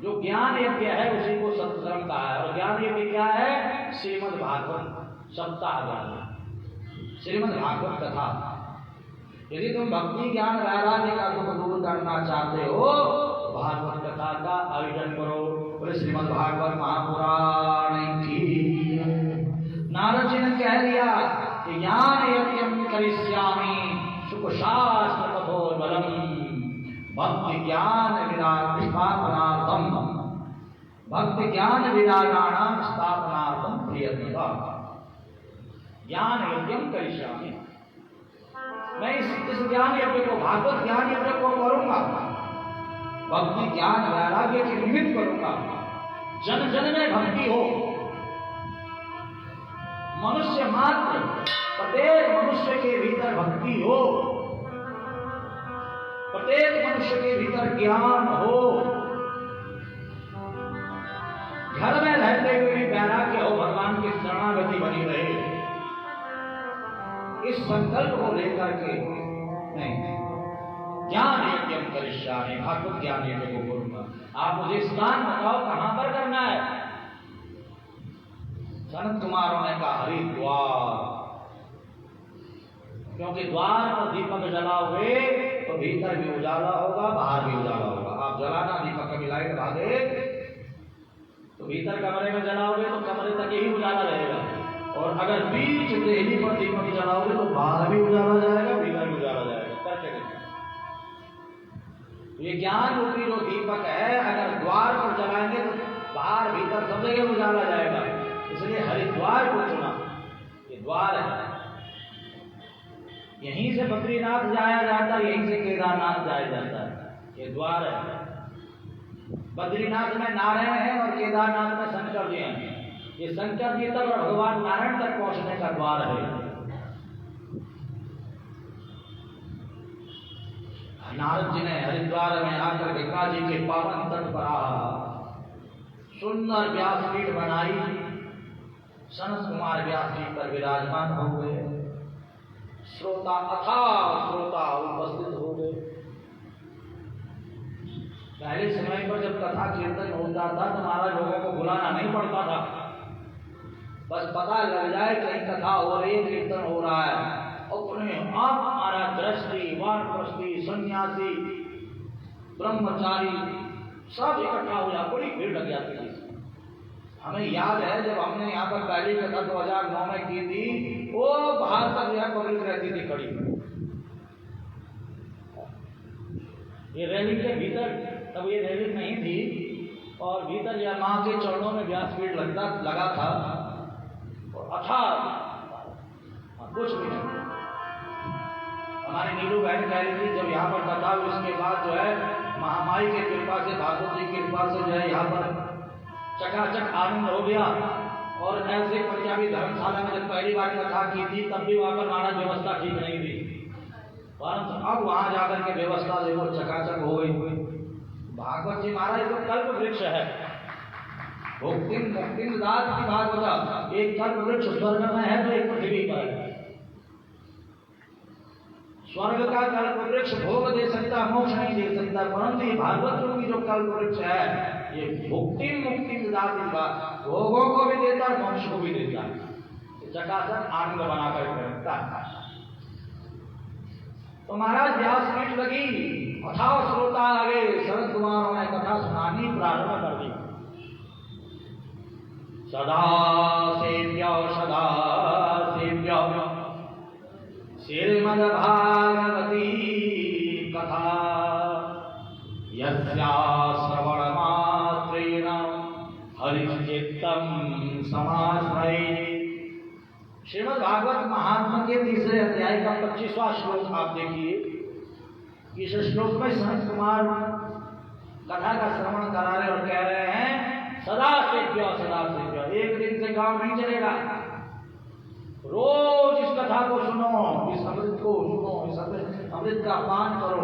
[SPEAKER 1] जो ज्ञान यज्ञ है उसी को सत्कर्म कहा है, और ज्ञान यज्ञ क्या है? श्रीमद् भागवत सप्ताह ज्ञान, श्रीमद् भागवत कथा। यदि तुम भक्ति ज्ञान वैराग्य का दुख दूर करना चाहते हो, भागवत कथा का आयोजन करो। बोले श्रीमद् भागवत महापुराण की। नारद जी ने कह दिया कि ज्ञान यज्ञ करिष्यामि सुख शास्त्र कठोरबलम भक्ति ज्ञान स्थापनार्थम भक्ति ज्ञान विरागाणाम स्थापनार्थम प्रियतमा ज्ञान यज्ञ करिष्यामि। मैं इस ज्ञान यज्ञ को, भागवत ज्ञान यज्ञ को करूंगा, भक्ति ज्ञान वैराग्य के निमित्त करूंगा। जन जन में भक्ति हो, मनुष्य मात्र प्रत्येक मनुष्य के भीतर भक्ति हो, प्रत्येक मनुष्य के भीतर ज्ञान हो, घर में रहते हुए भी वैराग्य हो, भगवान की शरणागति बनी रहे। इस संकल्प को लेकर के नहीं ज्ञान यज्ञ करिष्यामि, भागवत ज्ञान यज्ञ को करूंगा। आप मुझे स्थान बताओ कहां पर करना है? सनत कुमारों ने कहा हरिद्वार, क्योंकि द्वार पर दीपक जलाओगे तो भीतर भी उजाला होगा, बाहर भी उजाला होगा। आप जलाना दीपक कभी लाइट भागे तो भीतर कमरे में जलाओगे तो कमरे तक ही उजाला रहेगा, और अगर बीच देहली पर दीपक जलाओगे तो बाहर भी उजाला जाएगा, भीतर भी उजाला जाएगा। करके देखो, ये ज्ञान रूपी जो दीपक है अगर द्वार पर जलाएंगे तो बाहर भीतर सब जगह उजाला जाएगा। इसलिए हरिद्वार को चुना, ये द्वार है। यहीं से बद्रीनाथ जाया जाता है, यहीं से केदारनाथ जाया जाता है, ये द्वार है। बद्रीनाथ में नारायण है और केदारनाथ में शंकर जी हैं। ये शंकर जी तक और भगवान नारायण तक पहुंचने का द्वार है। नारद जी ने हरिद्वार में आकर गंगा जी के पावन तट पर सुंदर व्यासपीठ बनाई। सनत कुमार व्यास जी पर विराजमान हो गए। श्रोता अथाह श्रोता उपस्थित हो गए। पहले समय पर जब कथा कीर्तन होता था तो महाराज लोगों को बुलाना नहीं पड़ता था, बस पता लग जाए कहीं कथा हो रही है, कीर्तन हो रहा है, अपने आप हमारा दृष्टि वानप्रस्थी सन्यासी ब्रह्मचारी सब इकट्ठा हो जाए, बड़ी भीड़ लग जाती थी। हमें याद है जब हमने यहाँ पर पहली कथा 2009 में की थी, वो बाहर तक जो है पब्लिक रहती थी खड़ी। ये रैली के भीतर तब ये रैली नहीं थी, और भीतर यह माँ के चरणों में व्यासपीठ लगा था, और अथाह कुछ भी नहीं। हमारी नीलू बहन कह रही थी जब यहाँ पर कथा हुई उसके बाद जो है महामाई की कृपा से, भागवत जी की कृपा से जो है यहाँ पर चकाचक आनंद हो गया। और ऐसे पंजाबी धर्मशाला में जब पहली बार कथा की थी तब भी वहाँ पर महाराज व्यवस्था ठीक नहीं थी, परंतु अब वहाँ जाकर के व्यवस्था देखो चकाचक हो गई। भागवत जी महाराज तो कल्प वृक्ष है, भुक्ति मुक्ति दात की भागवत। एक कल्प वृक्ष स्वर्ग में है तो एक पृथ्वी पर है। स्वर्ग का कल्प वृक्ष भोग दे सकता, मोक्ष नहीं दे सकता, परंतु ये भागवत की जो कल्प वृक्ष है ये भुक्ति मुक्ति जाति का भोगों को भी देता है, मनुष्य को भी देता है, चकाचक आनंद बनाकर रखता है। तो महाराज व्यास पीठ लगी, अथाह श्रोता आ गए, शरद कुमारों ने कथा सुनानी प्रारंभ कर दी। सदा सेव्य श्रीमद्भागवती कथा यस्या श्रवणमात्रेण हरिचित्तं समाश्रयेत्। श्रीमद्भागवत महात्मा के तीसरे अध्याय का 25वां श्लोक आप देखिए। इस श्लोक में सनत कुमार कथा का श्रवण करा रहे और कह रहे हैं सदा सेव्य, एक दिन से काम नहीं चलेगा, रोज इस कथा को सुनो, इस अमृत को सुनो, इस अमृत का पान करो,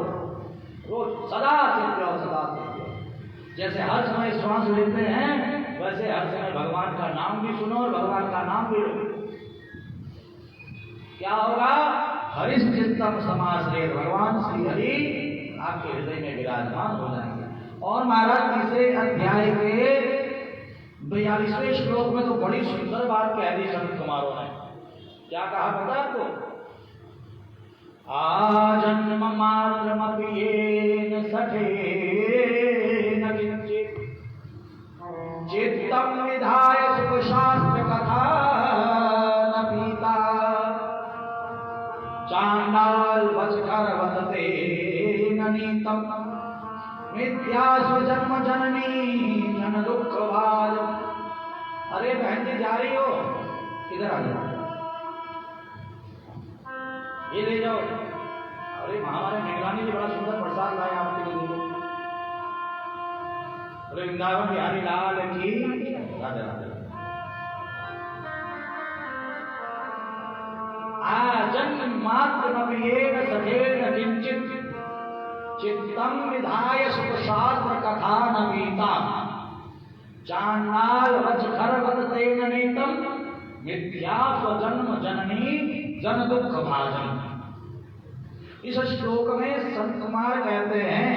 [SPEAKER 1] रोज सदा सेव्य। जैसे हर समय श्वास लेते हैं वैसे हर समय भगवान का नाम भी सुनो और भगवान का नाम भी लो। क्या होगा? हरिश्चित्तम समाश्रयेत्, भगवान श्री हरि आपके हृदय में विराजमान हो जाएंगे। और महाराज तीसरे अध्याय के 42वें श्लोक में तो बड़ी सुंदर बात कह दी संत कुमारों ने। क्या कहा पता है आपको? आजन्म मात्रमपि येन सखेन किंचित् चित्तं विधाय सुखशास्त्र कथा न पीता चांडाल वचकर वदते न नीतम मिथ्या स्वजन्म जननी जन दुख भाज। अरे बहन जी जा रही हो, इधर आ जाओ, ये ले जाओ। अरे हमारे निगरानी जी बड़ा सुंदर प्रसाद लाए आपके लिए। अरे वृंदावन बिहारी लाल की राधे राधे। जन्म मात्र नव्येन सखेन किंचित् चित्तं विधाय सुखशास्त्र कथा न पीता चांडाल वचकर वदते न नीतम मिथ्या स्वजन्म जननी जन दुख भाजन। इस श्लोक में संत कुमार कहते हैं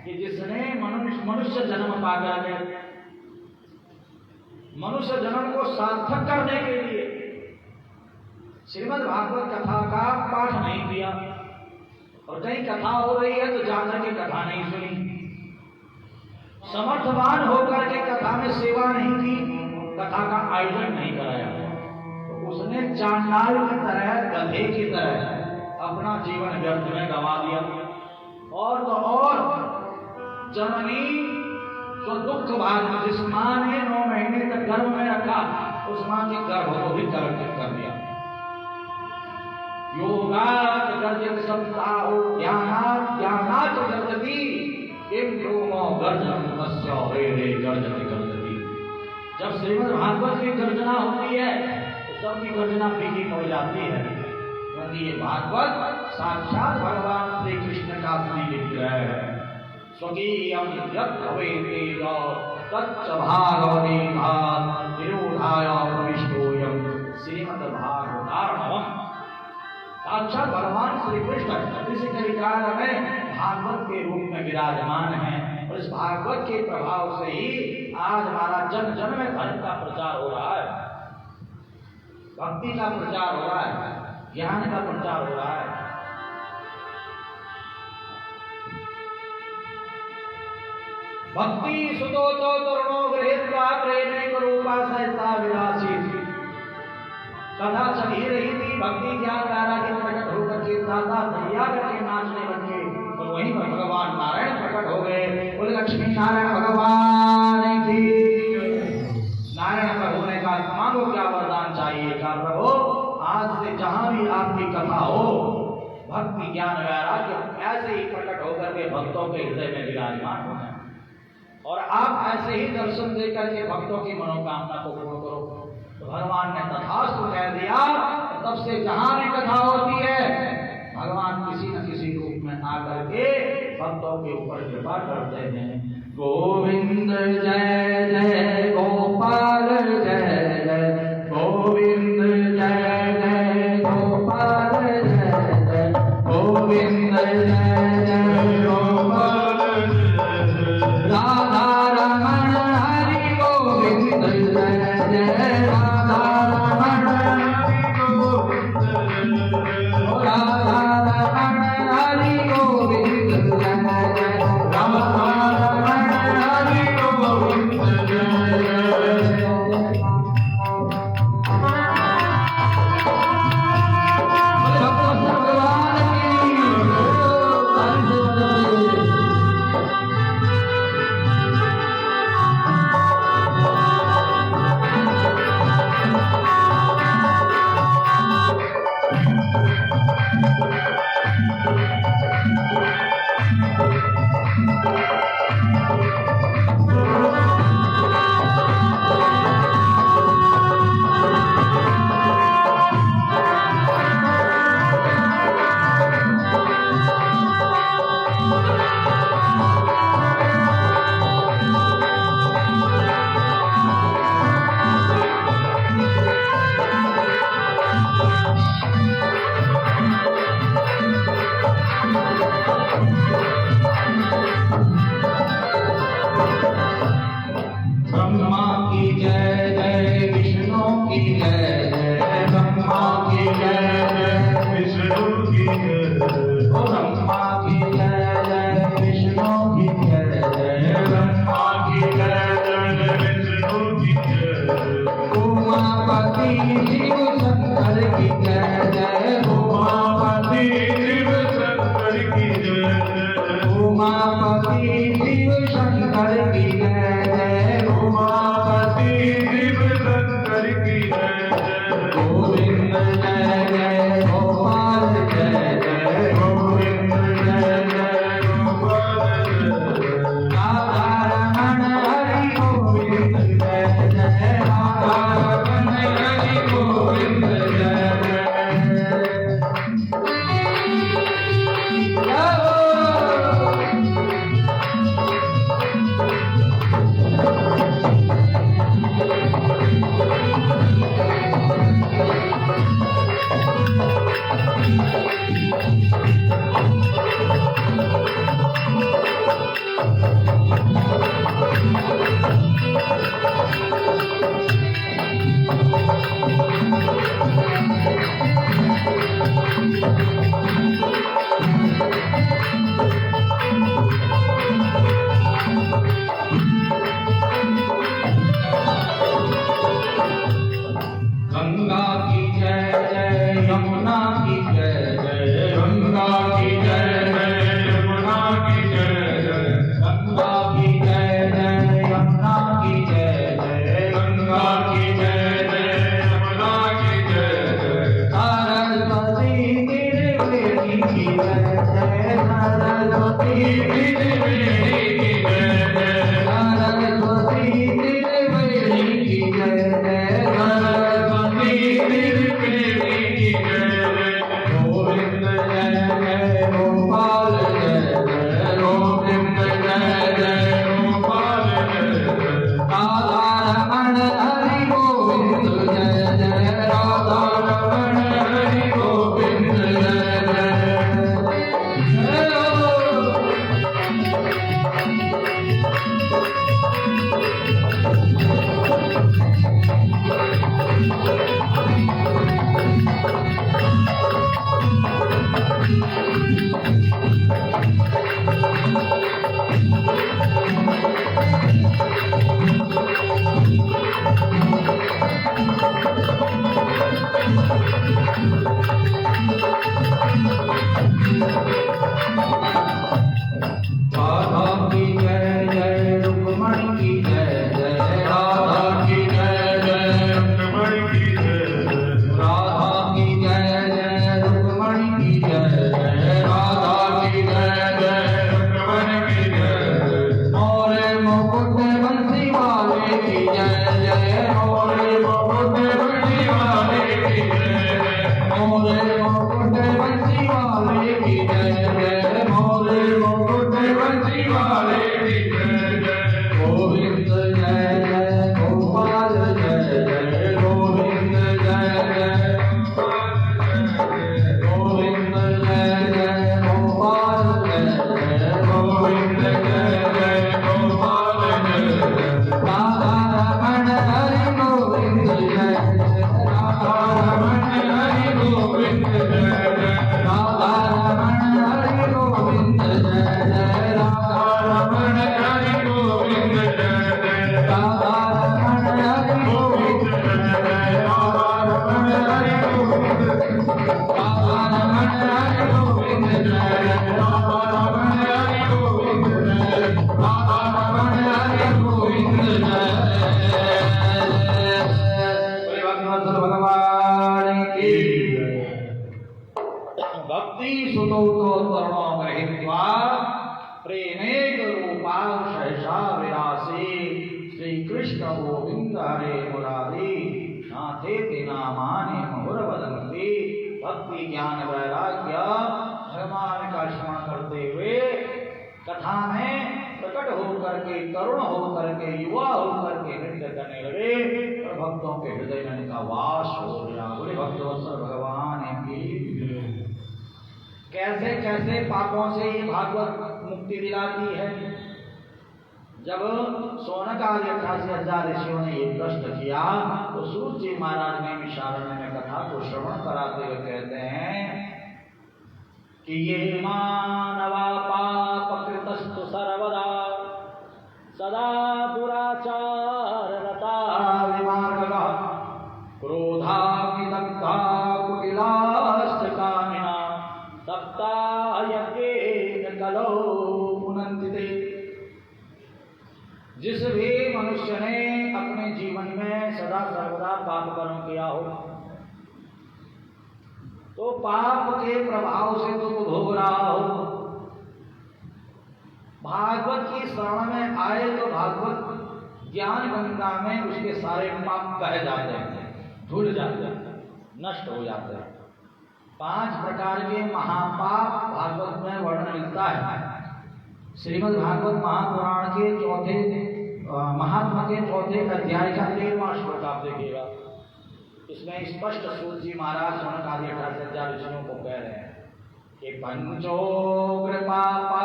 [SPEAKER 1] कि जिसने मनुष्य जन्म पाकर के मनुष्य जन्म को सार्थक करने के लिए श्रीमद् भागवत कथा का पाठ नहीं किया और कहीं कथा हो रही है तो जाकर के कथा नहीं सुनी, समर्थवान होकर के कथा में सेवा नहीं की, कथा का आयोजन नहीं कराया, तो उसने चांडाल की तरह, गधे की तरह अपना जीवन व्यर्थ में गंवा दिया। और तो और जननी तो दुख भाग, जिस मां ने 9 महीने तक गर्भ में रखा उस मां के गर्भ को भी कलंकित कर दिया। योगात गर्जत सप्ताहो ज्ञानात गर्जति किम ब्रूमो गर्जन तस्य रे गर्जति गर्जति। जब श्रीमद् भागवत की गर्जना होती है तो सबकी गर्जना फीकी पड़ जाती है, क्योंकि ये भागवत साक्षात भगवान श्री कृष्ण का श्री विग्रह है। स्वकीयं यत् भवेतेज तच्च भागवते भाग विरोधाय प्रविष्टोयं श्रीमद्भागवतार्णवम्। साक्षात भगवान श्री कृष्ण इस कलिकाल में भागवत के रूप में विराजमान है और इस भागवत के प्रभाव से ही आज हमारा जन जन में धर्म का प्रचार हो रहा है, भक्ति का प्रचार हो रहा है, ज्ञान का प्रचार हो रहा है। भक्ति सुतो तो तरुणो गृहीत्वा प्रेम रूपा सहसा विलासी। कथा चल ही रही थी, भक्ति ज्ञान धारा के प्रकट होकर के दादा दैया करके नाचने लगे और वहीं पर भगवान नारायण प्रकट हो गए। बोले लक्ष्मी नारायण भगवान की। नारायण प्रभु ने कहा मांगो क्या वरदान चाहिए। कहा प्रभु आज से जहां भी आपकी कथा हो भक्ति ज्ञान वैराग्य ऐसे ही प्रकट होकर के भक्तों के हृदय में विराजमान हो जाए और आप ऐसे ही दर्शन दे करके भक्तों की मनोकामना को पूर्ण करो। तो भगवान ने तथास्तु कह दिया। तब से जहां भी कथा होती है भगवान किसी न किसी रूप में आकर के भक्तों के ऊपर कृपा करते हैं। गोविंद जय जय गोपाल जय जय गोविंद जय जय गोपाल जय जय गोविंद जय जय गोपाल राधा रमण हरि गोविंद
[SPEAKER 3] जय राधा रमण राधा रमण हरि गोविंद जय जय राधा रमण हरि गोविंद जय जय ब्रह्मा की जय जय विष्णु की जय जय ब्रह्मा की जय जय विष्णु की जय ब्रह्मा की जय जय विष्णु की जय जय ब्रह्मा की जय जय विष्णु की जय उमापति शिव शंकर की जय जय उमापति शिव शंकर की जय जय उमापति शिव शंकर की जय जय उमापति शिव शंकर की जय जय गोविंद जय जय गोपाल जय जय गोविंद जय जय गोपाल जय राधा रमण हरि गोविंद जय जय राधा रमण हरि गोविंद जय जय गंगा की जय जय यमुना की जय जय गंगा की जय जय यमुना की जय जय गंगा की जय जय यमुना की जय जय गंगा की जय जय यमुना की जय जय सरस्वती त्रिवेणी की जय जय सरस्वती त्रिवेणी की जय जय सरस्वती त्रिवेणी की जय जय सरस्वती त्रिवेणी की जय जय गोविंद जय जय गोपाल जय जय गोविंद जय जय गोपाल जय जय राधा रमण हरि गोविंद जय जय राधा रमण हरि गोविंद जय जय राधा की जय जय रुक्मणी की जय जय राधा की जय जय रुक्मणी की जय जय राधा की जय जय रुक्मणी की जय जय राधा की जय जय रुक्मणी की जय जय मोरे मुकुट बंसी वाले की जय जय मोरे मुकुट बंसी वाले की जय जय मोरे मुकुट बंसी वाले की जय जय मोरे मुकुट बंसी वाले की जय जय गोविंद जय जय गोपाल जय जय गोविंद जय जय गोविंद जय जय गोपाल जय जय गोविंद जय जय गोपाल जय जय राधा रमण हरि गोविंद
[SPEAKER 1] गोविंद हरे मुरारी नाथे तेना माने मुहुर वदंती। भक्ति ज्ञान वैराग्य भगवान का स्मरण करते हुए कथा में प्रकट होकर के, तरुण होकर के, युवा होकर के नृत्य करने लगे और भक्तों के हृदय में इनका वास हो गया। बोले भक्तवत्सल भगवान की। कैसे कैसे पापों से ये भागवत मुक्ति दिलाती है। जब शौनक आदि 88,000 ऋषियों ने ये प्रश्न किया तो सूत जी महाराज ने विशारण्य में कथा को श्रवण कराते हुए कहते हैं कि ये मानवा पाप कृतस्तु सर्वदा सदा दुराचार रता विमार्गः क्रोधाविदग्धा कुटिलाश्च कामिना सप्ता यज्ञेन कलो पुनन्ति ते। जिस भी मनुष्य ने अपने जीवन में सदा सर्वदा पाप कर्म किया हो तो पाप के प्रभाव से दुख भोग रहा हो, भागवत की शरण में आए तो भागवत ज्ञान गंगा में उसके सारे पाप बह जाते हैं, धुल जाते हैं, नष्ट हो जाते हैं। 5 प्रकार के महापाप भागवत में वर्णन मिलता है। श्रीमद् भागवत महापुराण के चौथे महात्मा के चौथे अध्याय का 13वां श्लोक आप देखिएगा। इसमें स्पष्ट सूत जी महाराज शौनक आदि 88,000 ऋषियों को कह रहे हैं कि पंचोग्र पापा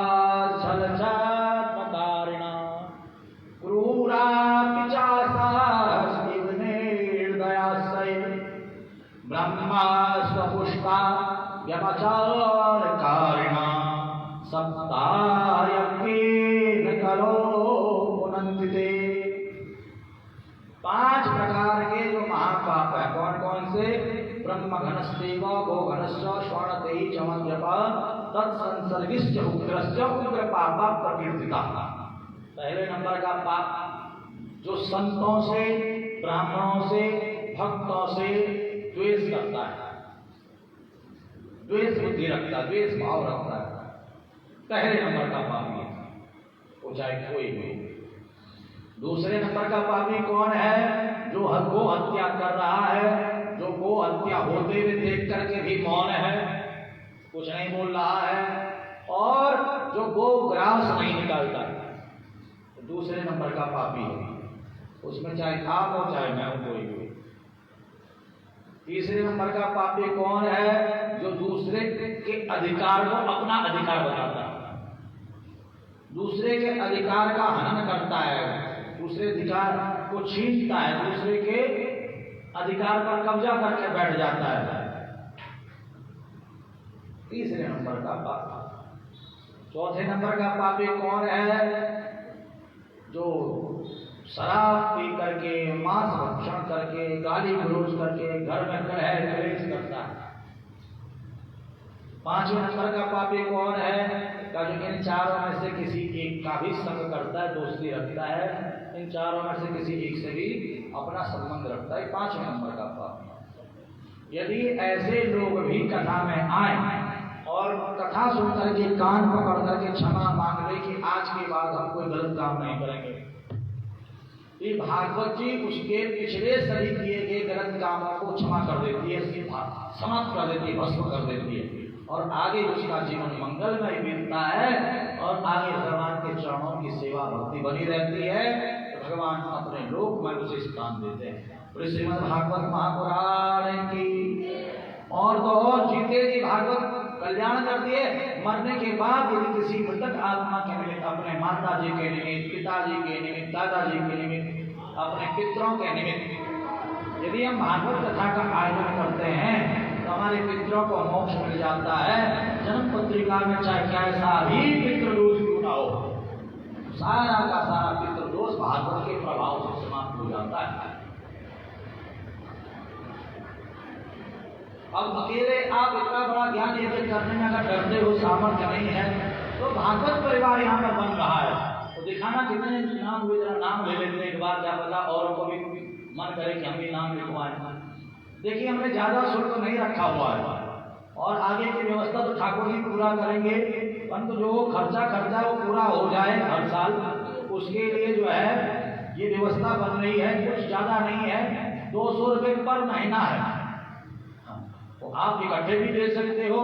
[SPEAKER 1] छलछात्मकारिणा क्रूरा पिचासा निर्दयाश्रय ब्रह्मा स्वपुष्पा व्यपचारकारिणा सप्तायज्ञेन कलो पुनन्ति ते। 5 प्रकार के जो महापाप है कौन कौन से। ब्रह्म घनस्तेव गो घनश्च श्वाणते चमद्यप तत्संसर्गिश्च उग्रश्च उग्र पापा प्रकीर्तिता। पहले नंबर का पाप जो संतों से, ब्राह्मणों से, भक्तों से द्वेष करता है, द्वेष बुद्धि रखता है, द्वेष भाव रखता है। पहले नंबर का पापी वो चाहे कोई भी। दूसरे नंबर का पापी कौन है। जो गो हत्या कर रहा है, जो गो हत्या होते हुए देख करके भी मौन है, कुछ नहीं बोल रहा है, और जो गो ग्रास नहीं निकालता है, तो दूसरे नंबर का पापी है। उसमें चाहे आप हो चाहे मैं हूं, कोई भी। तीसरे नंबर का पापी कौन है। जो दूसरे के अधिकार को अपना अधिकार बनाता है, दूसरे के अधिकार का हनन करता है, दूसरे अधिकार को छीनता है, दूसरे के अधिकार पर कब्जा करके बैठ जाता है। तीसरे नंबर का पापी। चौथे नंबर का पापी कौन है। जो शराब पी करके, मांस भक्षण करके, गाली गलौज करके घर में कलह क्लेश करता है। 5वें नंबर का पापी कौन है। जो इन चारों में से किसी एक का भी संग करता है, दोस्ती रखता है, इन चारों में से किसी एक से भी अपना संबंध रखता है, 5वें नंबर का पापी। यदि ऐसे लोग भी कथा में आए और कथा सुनकर के कान पकड़ करके क्षमा मांग ले कि आज के बाद हम कोई गलत काम नहीं करेंगे, ये भागवत जी उसके पिछले सभी किए गए गलत कामों को क्षमा कर देती है, सीधा समाप्त कर देती है, भस्म कर देती है, और आगे उसका जीवन मंगलमय बीतता है और आगे भगवान के चरणों की सेवा भक्ति बनी रहती है। तो भगवान अपने लोक में उसे स्थान देते हैं। श्रीमद् भागवत महापुराण की और तो और जीते जी भागवत कल्याण करती है। मरने के बाद यदि किसी मृतक आत्मा के निमित्त, अपने माता जी के निमित्त, पिताजी के निमित्त, दादाजी के निमित्त, अपने पितरों के निमित्त यदि हम भागवत कथा का आयोजन करते हैं तो हमारे पितरों को मोक्ष मिल जाता है। जन्म पत्रिका में चाहे कैसा भी पितृदोष क्यों ना हो, सारा का सारा पितृदोष भागवत के प्रभाव से समाप्त हो जाता है। अब अकेले आप इतना बड़ा ज्ञान यज्ञ करने में अगर डरते हो, सामर्थ्य नहीं है, तो भागवत परिवार यहाँ पर बन रहा है। तो दिखाना कितने नाम हुए, जरा नाम ले लेते एक बार, क्या पता औरों को भी मन करे कि हम भी नाम लिखवाएं। देखिए हमने ज्यादा शुल्क नहीं रखा हुआ है और आगे की व्यवस्था तो ठाकुर जी पूरा करेंगे, परंतु जो खर्चा वो पूरा हो जाए हर साल, उसके लिए जो है ये व्यवस्था बन रही है, कुछ ज़्यादा नहीं है, 200 रुपये पर महीना है। तो आप इकट्ठे भी दे सकते हो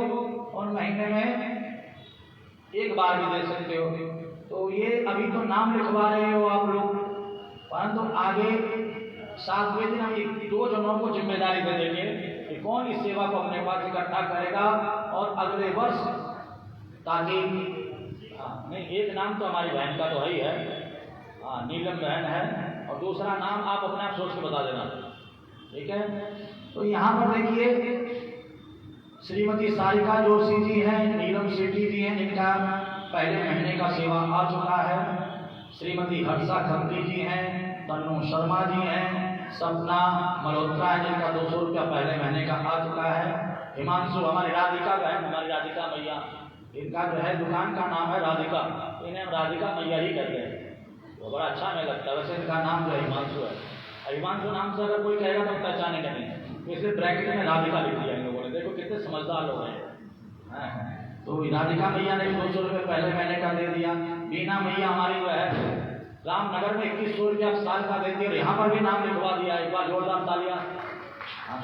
[SPEAKER 1] और महीने में एक बार भी दे सकते हो। तो ये अभी तो नाम लिखवा रहे हो आप लोग, परंतु आगे 7वें दिन हम 2 जनों को जिम्मेदारी दे देंगे कि कौन इस सेवा को अपने पास इकट्ठा करेगा और अगले वर्ष, ताकि नहीं, एक नाम तो हमारी बहन का तो है ही है, नीलम बहन है, और दूसरा नाम आप अपने आप सोच के बता देना, ठीक है। तो यहाँ पर देखिए श्रीमती सारिका जोशी जी हैं, नीलम शेट्टी जी हैं, इनका पहले महीने का सेवा आ चुका है। श्रीमती हर्षा खत्री जी हैं, तन्नू शर्मा जी हैं, सपना मल्होत्रा है जिनका 200 रुपया पहले महीने का आ चुका है। हिमांशु, हमारी राधिका बहन, हमारी राधिका मैया, इनका जो है दुकान का नाम है राधिका, इन्हें हम राधिका मैया ही कहते हैं, वो बड़ा अच्छा हमें लगता है। वैसे इनका नाम जो है हिमांशु है, हिमांशु नाम से अगर कोई कहेगा तो पहचाने नहीं, तो इसलिए ब्रैकेट में राधिका लिख दिया इन लोगों ने। देखो कितने समझदार लोग हैं। तो राधिका मैया ने 200 रुपये पहले महीने का दे दिया। बीना मैया हमारी जो है रामनगर में 2100 रुपया साल का देती है, और यहाँ पर भी नाम लिखवा दिया। एक बार जोरदार तालियां।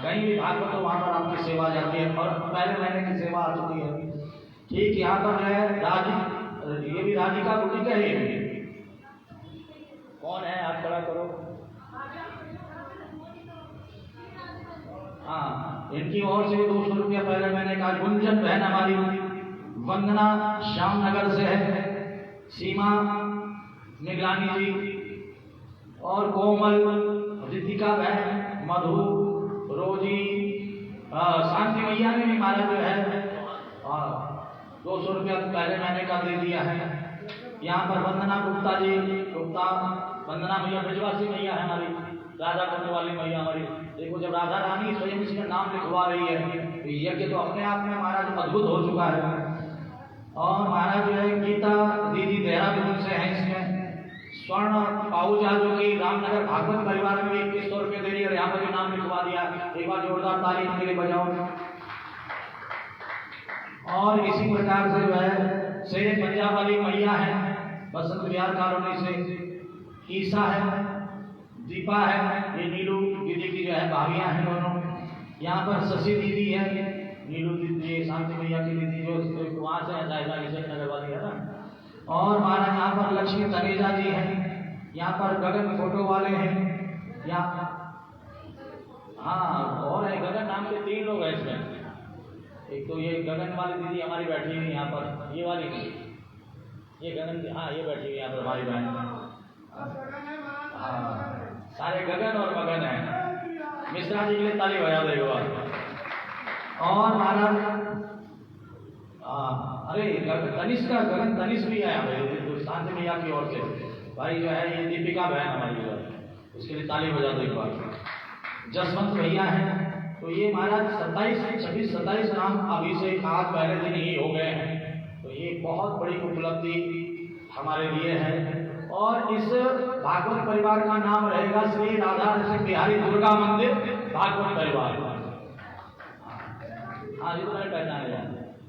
[SPEAKER 1] कहीं भी भाग में तो वहाँ पर आपकी सेवा जाती है, और पहले महीने की सेवा आ चुकी है। ठीक यहाँ पर है ये भी राधिका बुटीक है। ये कौन है, आप खड़ा करो। हाँ, इनकी ओर से 200 रुपया पहले महीने का। गुंजन बहन हमारी, वंदना श्यामनगर से है, सीमा निगरानी जी, और कोमल, रितिका बहन, मधु, रोजी, शांति मैया ने भी हमारा जो है 200 रुपया पहले महीने का दे दिया है। यहाँ पर वंदना गुप्ता जी, वंदना मैया ब्रजवासी मैया है हमारी, राधा करने वाली मैया हमारी। देखो जब राधा रानी स्वयं इसमें नाम लिखवा रही है तो यज्ञ तो अपने आप में हमारा जो अद्भुत हो चुका है। और हमारा जो है गीता दीदी देहरादून से है, इसमें स्वर्ण पाऊजा जो कि रामनगर भागवत परिवार में 2100 रुपये दे रही है, और यहाँ पर भी नाम लिखवा दिया। एक बार जोरदार ताली इनके लिए बजाओ। और इसी प्रकार से जो है शेर पंजाब वाली मैया है, बसंत विहार कॉलोनी से, ईसा है, दीपा है, ये नीलू दीदी की जो है भाभियाँ हैं दोनों। यहाँ पर शशि दीदी है, नीलू दीदी शांति मैया की दीदी जो वहाँ से है, साहिबा किशन नगर वाली है ना। और हमारा यहाँ पर लक्ष्मी तनेजा जी हैं, यहाँ पर गगन फोटो वाले हैं, यहाँ हाँ और है गगन नाम के 3 लोग हैं इसमें। एक तो ये गगन वाली दीदी हमारी बैठी हुई यहाँ पर, ये वाली ये गगन, हाँ ये बैठी हुई यहाँ पर हमारी बहन। हाँ सारे गगन और मगन हैं। मिश्रा जी के लिए ताली बजा देगा। और हमारा अरे तनिष्क का गगन तनिष्क भी है हमारे शांति मैया की ओर से भाई जो है, ये दीपिका बहन हमारी जो है, उसके लिए ताली बजा दो एक बार। जसवंत भैया हैं, तो ये महाराज 26-27 नाम अभी से आज पहले दिन ही हो गए हैं। तो ये बहुत बड़ी उपलब्धि हमारे लिए है। और इस भागवत परिवार का नाम रहेगा श्री राधा रसिक बिहारी दुर्गा मंदिर भागवत परिवार। हाँ ये तो मैंने पहचान लिया।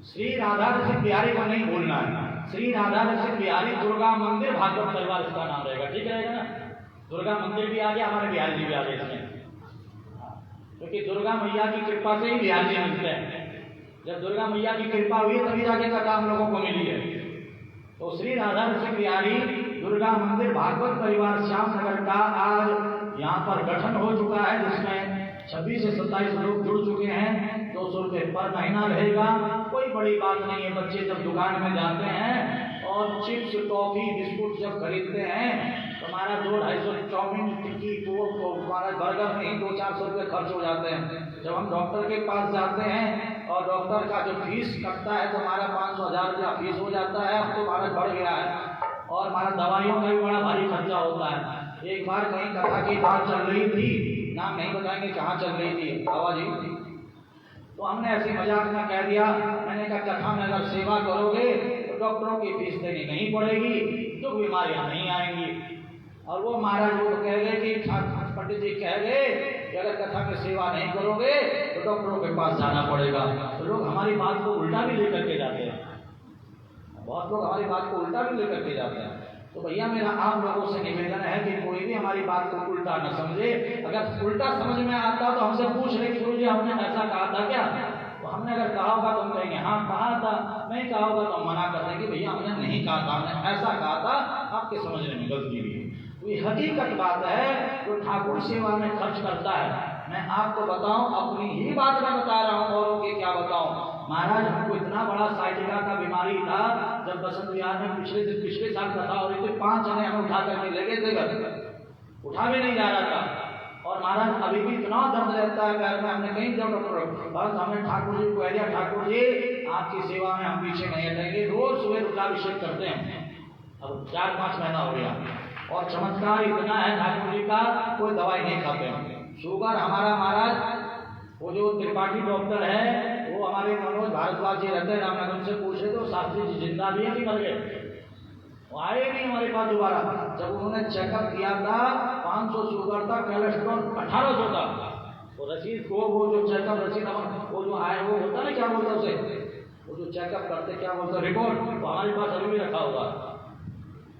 [SPEAKER 1] श्री राधा रसिक बिहारी को नहीं भूलना है, श्री राधा रसिक बिहारी दुर्गा मंदिर भागवत परिवार इसका नाम रहेगा। ठीक रहेगा ना। दुर्गा मंदिर भी आ गया, हमारे बिहारी जी भी आ गए इसमें, क्योंकि दुर्गा मैया की कृपा से ही बिहारी जी मिलते हैं। जब दुर्गा मैया की कृपा हुई तभी जाके का काम लोगों को मिली है। तो श्री राधा रसिक बिहारी दुर्गा मंदिर भागवत परिवार श्यामनगर का आज यहाँ पर गठन हो चुका है, जिसमें 26 से 27 लोग जुड़ चुके हैं। 200 रुपये पर महीना रहेगा, कोई बड़ी बात नहीं है। बच्चे जब दुकान में जाते हैं और चिप्स टॉफी बिस्कुट जब खरीदते हैं तो हमारा 200-250 चाउमीन टिक्की तो हमारा बर्गर में ही 200-400 रुपये खर्च हो जाते हैं। जब हम डॉक्टर के पास जाते हैं और डॉक्टर का जो फीस कटता है तो हमारा 500-1000 रुपया फीस हो जाता है। अब तो भारत बढ़ गया है और हमारा दवाइयों का भी बड़ा भारी खर्चा होता है। एक बार कहीं कथा की बात चल रही थी, नाम नहीं बताएंगे कहाँ चल रही थी बाबा जी, तो हमने ऐसे मजाक में कह दिया, मैंने कहा कथा में अगर सेवा करोगे तो डॉक्टरों की फीस देनी नहीं पड़ेगी, तो बीमारियां नहीं आएंगी। और वो महाराज वो कह गए कि पंडित जी कह गए कि अगर कथा में सेवा नहीं करोगे तो डॉक्टरों के पास जाना पड़ेगा। तो लोग हमारी बात को उल्टा भी लेकर के जाते हैं, बहुत लोग हमारी बात को उल्टा भी लेकर के जाते हैं। तो भैया मेरा आप लोगों से निवेदन है कि कोई भी हमारी बात को उल्टा न समझे। अगर उल्टा समझ में आता तो हमसे पूछ ले कि गुरुजी आपने ऐसा कहा था क्या? तो हमने अगर कहा होगा तो हम कहेंगे हाँ कहा था, नहीं कहा होगा तो हम मना कर देंगे भैया हमने नहीं कहा था, हमने ऐसा कहा था, आपके समझने में गलती हुई। तो ये हकीकत बात है। जो ठाकुर सेवा में खर्च करता है, मैं आपको बताऊं, अपनी ही बात मैं बता रहा हूँ, औरों के क्या बताऊं। महाराज हमको इतना बड़ा साइटिका का बीमारी था, जब बसंत विहार में पिछले साल कथा हो रही थी, 5 जने हमें उठा करके ले गए थे घर, उठा भी नहीं जा रहा था। और महाराज अभी भी इतना दर्द रहता है पैर में, हमने कहीं जाओ डॉक्टर, बस हमने ठाकुर जी को कह दिया, ठाकुर जी आपकी सेवा में हम पीछे नहीं हटेंगे, रोज सुबह रुद्राभिषेक करते हैं। अब 4-5 महीना हो गया और चमत्कार इतना है ठाकुर जी का, कोई दवाई नहीं खाते हैं। शुगर हमारा महाराज वो जो त्रिपाठी डॉक्टर है, वो हमारे मनोज भारद्वाज जी रहते हैं रामनगर, उनसे पूछे तो शास्त्री जी जिंदा भी है कि मर गए? वो आए नहीं हमारे पास दोबारा। जब उन्होंने चेकअप किया था 500 शुगर था, कोलेस्ट्रॉल 1800 था। तो रसीद को वो जो चेकअप रसीद वो जो आए वो होता ना क्या बोलते उसे, वो जो चेकअप करते क्या बोलते रिपोर्ट, वो हमारे पास अभी भी रखा होगा।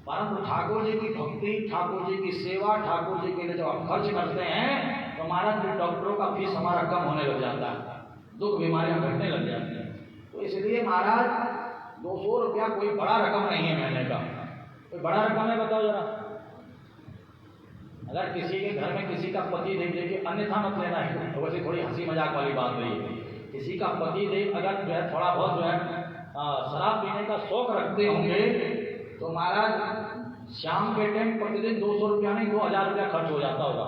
[SPEAKER 1] परंतु ठाकुर जी की भक्ति, ठाकुर जी की सेवा, ठाकुर जी के लिए जब आप खर्च करते हैं तो हमारा डॉक्टरों का फीस हमारा कम होने लग जाता है, दुख बीमारियां घटने लग जाती हैं। तो इसलिए महाराज 200 रुपया कोई बड़ा रकम नहीं है महीने का। कोई बड़ा रकम है बताओ जरा। अगर किसी के घर में किसी का पति देव, देखिए अन्यथा मत लेना है, तो वैसे थोड़ी हंसी मजाक वाली बात रही है। किसी का पति देव अगर जो है थोड़ा बहुत जो है शराब पीने का शौक रखते होंगे तो महाराज शाम के टाइम प्रतिदिन 200 रुपया नहीं 2000 रुपया खर्च हो जाता होगा।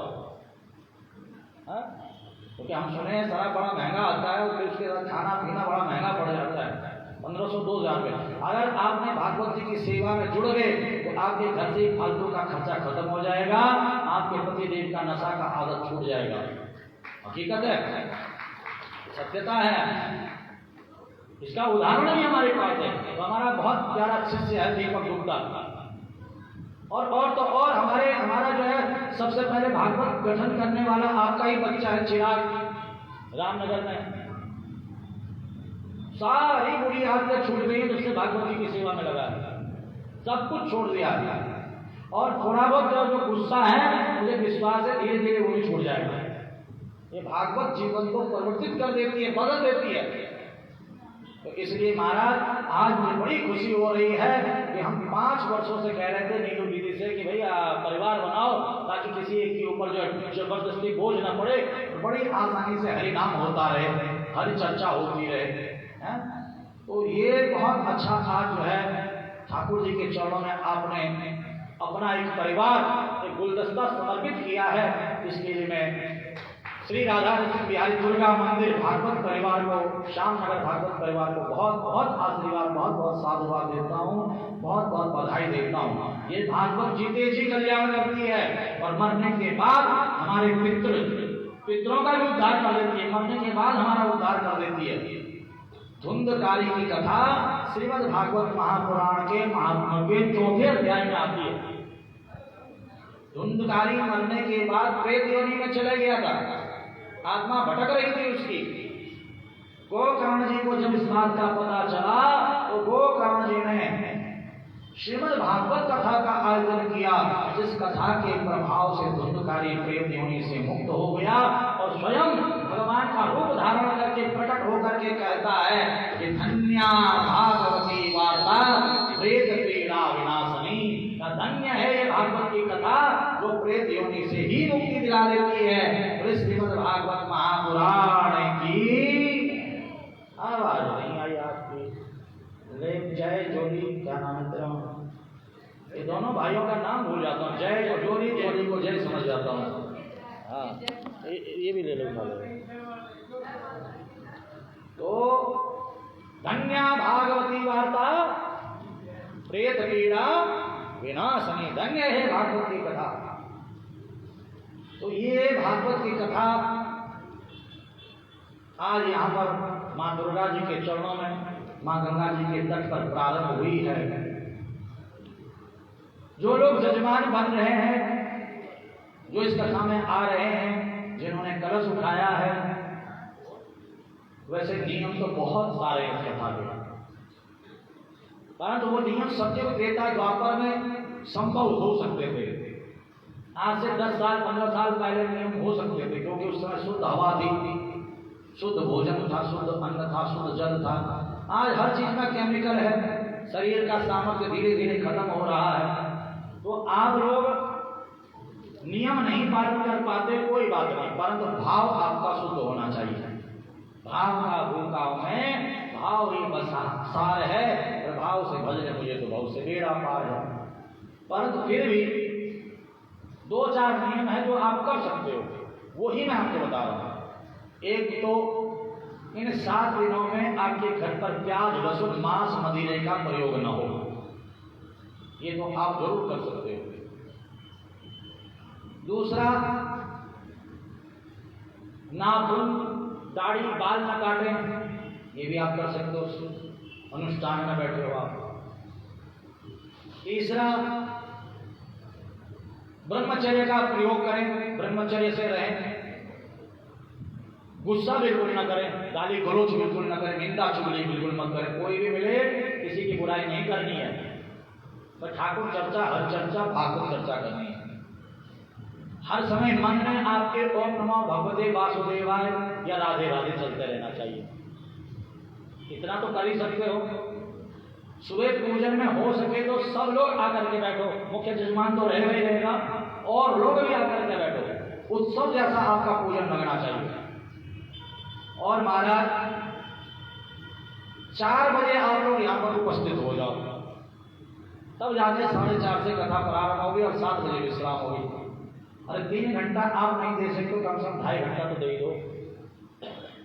[SPEAKER 1] क्योंकि हम सुने हैं शराब बड़ा महंगा आता है और फिर उसके बाद खाना पीना बड़ा महंगा पड़ जाता है, 1500-2000 रुपये। अगर आपने भागवत जी की सेवा में जुड़ गए तो आपके घर से फालतू का खर्चा खत्म हो जाएगा, आपके पति देव का नशा का आदत छूट जाएगा। हकीकत है, सत्यता है, इसका उदाहरण भी हमारे पास है। तो हमारा बहुत प्यारा शिष्य है दीपक गुप्ता, और तो और हमारा जो है सबसे पहले भागवत गठन करने वाला आपका ही बच्चा है चिराग, रामनगर में। सारी बुरी आदतें छूट गई है, उससे भागवत जी की सेवा में लगा है, सब कुछ छोड़ दिया है। और थोड़ा बहुत जो गुस्सा है, मुझे विश्वास है धीरे धीरे वो भी छूट जाएगा। ये भागवत जीवन को परिवर्तित कर देती है, बदल देती है। तो इसलिए महाराज आज मुझे बड़ी खुशी हो रही है कि हम 5 वर्षों से कह रहे थे नीलू दीदी से कि भैया परिवार बनाओ ताकि किसी एक के ऊपर जो जबरदस्ती बोझ न पड़े, तो बड़ी आसानी से हरि नाम होता रहे, हरि चर्चा होती रहे। तो ये बहुत अच्छा आज जो है ठाकुर जी के चरणों में आपने अपना एक परिवार, एक गुलदस्ता समर्पित किया है। इसके लिए मैं श्री राधा कृष्ण बिहारी दुर्गा मंदिर भागवत परिवार को, श्यामनगर भागवत परिवार को बहुत बहुत आशीर्वाद, बहुत बहुत साधुवाद देता हूँ, बहुत बहुत बधाई देता हूँ। ये भागवत जीते जी कल्याण करती है और मरने के बाद हमारे पितरों का भी उद्धार कर देती है, मरने के बाद हमारा उद्धार कर देती है। धुंधकारी की कथा श्रीमद् भागवत महापुराण के महात्मा के 4थे अध्याय में आती है। धुंधकारी मरने के बाद प्रेत योनि में चले गया था, आत्मा भटक रही थी उसकी। गोकर्ण जी को जब इस बात का पता चला तो गोकर्ण जी ने श्रीमद् भागवत कथा का आयोजन किया, जिस कथा के प्रभाव से धुंधकारी प्रेत योनि से मुक्त हो गया और स्वयं भगवान का रूप धारण करके प्रकट होकर के कहता है कि धन्या भागवती वार्ता प्रेत पीड़ा विनाशनी। धन्य है ये भागवत की कथा जो प्रेत योनि से ही मुक्ति दिला देती है। श्रीमद् भागवत महापुराण की आवाज नहीं आई आपकी। जय जोली, क्या नाम है तेरा? ये दोनों भाइयों का नाम भूल जाता हूँ, जय और जोली, जोली को जय समझ जाता हूँ। हाँ ये भी ले लो, उठा लो। तो धन्या भागवती वार्ता प्रेत पीड़ा विनाशनी, धन्य है भागवत की कथा। तो ये भागवत की कथा आज यहाँ पर माँ दुर्गा जी के चरणों में, माँ गंगा जी के तट पर प्रारंभ हुई है। जो लोग जजमान बन रहे हैं, जो इस कथा में आ रहे हैं, जिन्होंने कलश उठाया है, वैसे नियम तो बहुत सारे हैं इस कथा के, परंतु वो नियम सत्युग त्रेता द्वापर में संभव हो सकते थे। आज से 10 साल 15 साल पहले नियम हो सकते थे, क्योंकि उस समय शुद्ध हवा थी, शुद्ध भोजन था, शुद्ध अन्न था, शुद्ध जल था। आज हर चीज में केमिकल है, शरीर का सामर्थ्य धीरे धीरे खत्म हो रहा है। तो आप लोग नियम नहीं पालन कर पाते, कोई बात नहीं, परंतु भाव आपका शुद्ध होना चाहिए। भाव का भूखाओं में भाव ही बस सार है, भाव से भजने मुझे तो भाव से बेड़ा पार है। परंतु फिर भी 2-4 नियम है जो आप कर सकते हो, वही मैं आपको बता रहा हूं। एक तो इन 7 दिनों में आपके घर पर प्याज, लहसुन, मांस, मदिरे का प्रयोग न हो, ये तो आप जरूर कर सकते हो। दूसरा, नाखून, दाढ़ी, बाल न काटें, ये भी आप कर सकते हो, अनुष्ठान में बैठे हो आप। तीसरा, ब्रह्मचर्य का प्रयोग करें, ब्रह्मचर्य से रहें, गुस्सा बिल्कुल न करें, गाली गलौज बिल्कुल न करें, निंदा चुगली बिल्कुल मत करें। कोई भी मिले किसी की बुराई नहीं करनी है, पर ठाकुर चर्चा, हर चर्चा भागवत चर्चा करनी है। हर समय मन में आपके ओम नमो भगवते वासुदेवाय या राधे राधे चलते रहना चाहिए। इतना तो कर ही सकते हो। सुबह पूजन में हो सके तो सब लोग आकर के बैठो, मुख्य जजमान तो रह ही रहेगा, और लोग भी आकर के बैठो, उत्सव जैसा आपका पूजन लगना चाहिए। और महाराज 4 बजे आप लोग यहाँ पर उपस्थित हो जाओ, तब जाके 4:30 से कथा प्रारंभ होगी और 7 बजे विश्राम होगी। अरे 3 घंटा आप नहीं दे सकते, कम से कम 2.5 घंटा तो दे दो,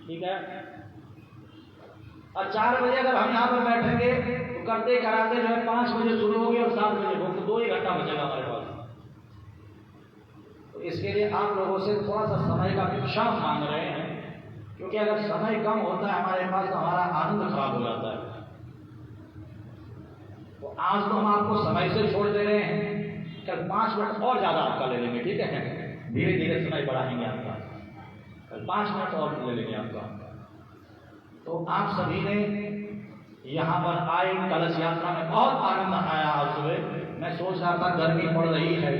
[SPEAKER 1] ठीक है। और 4 बजे अगर हम यहाँ पर बैठेंगे तो करते कराते जो है 5 बजे शुरू होगी और 7 बजे हो, तो 2 ही घंटा बचेगा हमारे पास। तो इसके लिए आप लोगों से थोड़ा सा समय का भिक्षा मांग रहे हैं, क्योंकि अगर समय कम होता है हमारे पास तो हमारा आनंद खराब हो जाता है। तो आज तो हम आपको समय से छोड़ दे रहे हैं, कल 5 मिनट और ज्यादा आपका ले लेंगे, ठीक है, धीरे धीरे समय बढ़ाएंगे आपका, कल 5 मिनट और ले लेंगे आपका। तो आप सभी ने यहाँ पर आए, कलश यात्रा में बहुत आनंद आया। आज सुबह मैं सोच रहा था गर्मी पड़ रही है,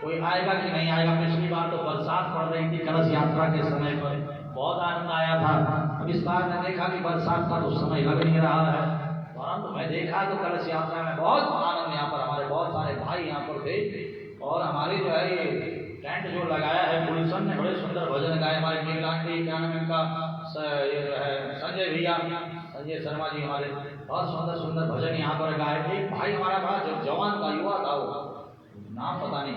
[SPEAKER 1] कोई आएगा कि नहीं आएगा। पिछली बार तो बरसात पड़ रही थी कलश यात्रा के समय पर, बहुत आनंद आया था। अब इस बार मैं देखा कि बरसात का तो समय लग नहीं रहा है, परंतु मैं देखा तो कलश यात्रा में बहुत आनंद, यहाँ पर हमारे बहुत सारे भाई यहाँ पर थे, और हमारे जो है ये टेंट जो लगाया है गुलशन ने बड़े सुंदर भजन गाए। हमारे नीलांडी क्या नाम इनका, ये जो है संजय भैया, संजय शर्मा जी, हमारे बहुत सुंदर सुंदर भजन यहाँ पर गाए। एक भाई हमारा बड़ा जो जवान का युवा था, वो नाम पता नहीं,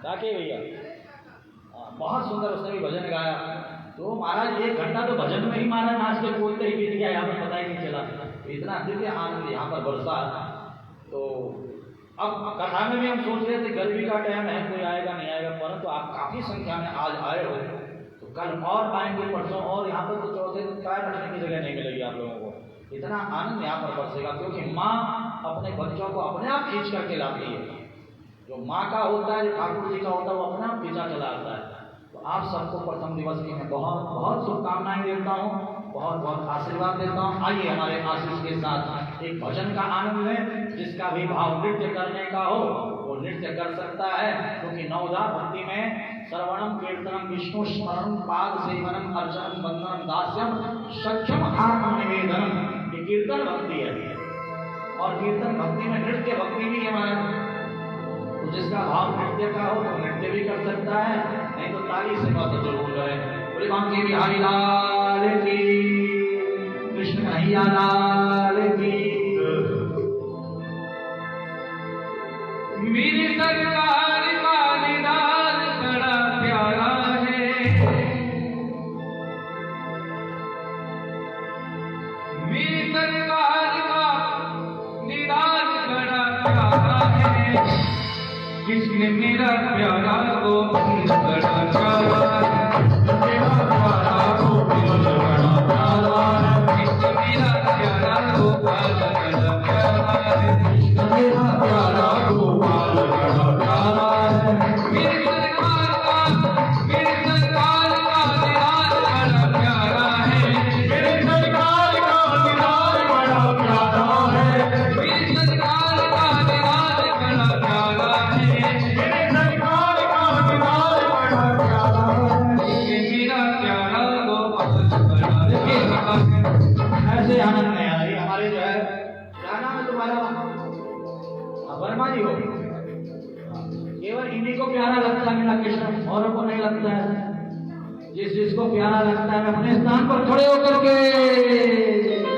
[SPEAKER 1] काके भैया, बहुत सुंदर उसने भी भजन गाया। तो महाराज 1 घंटा तो भजन में ही मारा, नाचते कूदते ही बीत गया, यहाँ पर पता ही नहीं चला। इतना दिव्य आनंद यहाँ पर बरसा। तो अब कथा में भी हम सोच रहे थे गर्मी का टाइम है, कोई आएगा नहीं आएगा, परंतु आप काफी संख्या में आज आए हो, तो कल और आएंगे, परसों, और यहाँ पर तो चौथे दिन पैर रखने की जगह नहीं मिलेगी आप लोगों को। इतना आनंद यहाँ पर बरसेगा, क्योंकि माँ अपने बच्चों को अपने आप खींच करके लाती है। जो माँ का होता है, जो ठाकुर जी का होता है, वो अपने आप खींचा चला आता है। तो आप सबको प्रथम दिवस की मैं बहुत बहुत शुभकामनाएं देता हूँ, बहुत बहुत आशीर्वाद देता हूँ। आइए हमारे आशीष के साथ एक भजन का आनंद लें। जिसका भी भाव नृत्य करने का हो वो नृत्य कर सकता है, क्योंकि नवदा भक्ति में श्रवणम कीर्तनम विष्णु स्मरणम पाद सेवनम अर्चनम वंदनम दास्यम सख्यम आत्म निवेदनम, ये कीर्तन भक्ति है। और कीर्तन भक्ति में नृत्य भक्ति भी हमारा, तो जिसका भाव नृत्य का हो तो नृत्य भी कर सकता है, नहीं तो ताली से बात जरूर करें। बोले बांके बिहारी लाल की, कृष्ण कन्हैया लाल की।
[SPEAKER 2] मेरी सरकार का दीदार बड़ा प्यारा है, मेरी सरकार का दीदार बड़ा प्यारा है। किसने मेरा प्यारा को बड़ा प्यारा है, मेरा प्यारा को बड़ा प्यारा है। किसने मेरा प्यारा को बड़ा प्यारा है, मेरा प्यारा को बड़ा प्यारा है। मेरी सरकार का दीदार बड़ा प्यारा है, मेरी सरकार का दीदार बड़ा प्यारा है। मेरी सरकार
[SPEAKER 1] राधा मेरा कृष्ण, औरों को नहीं लगता है। जिस जिसको प्यारा लगता है मैं अपने स्थान पर खड़े होकर के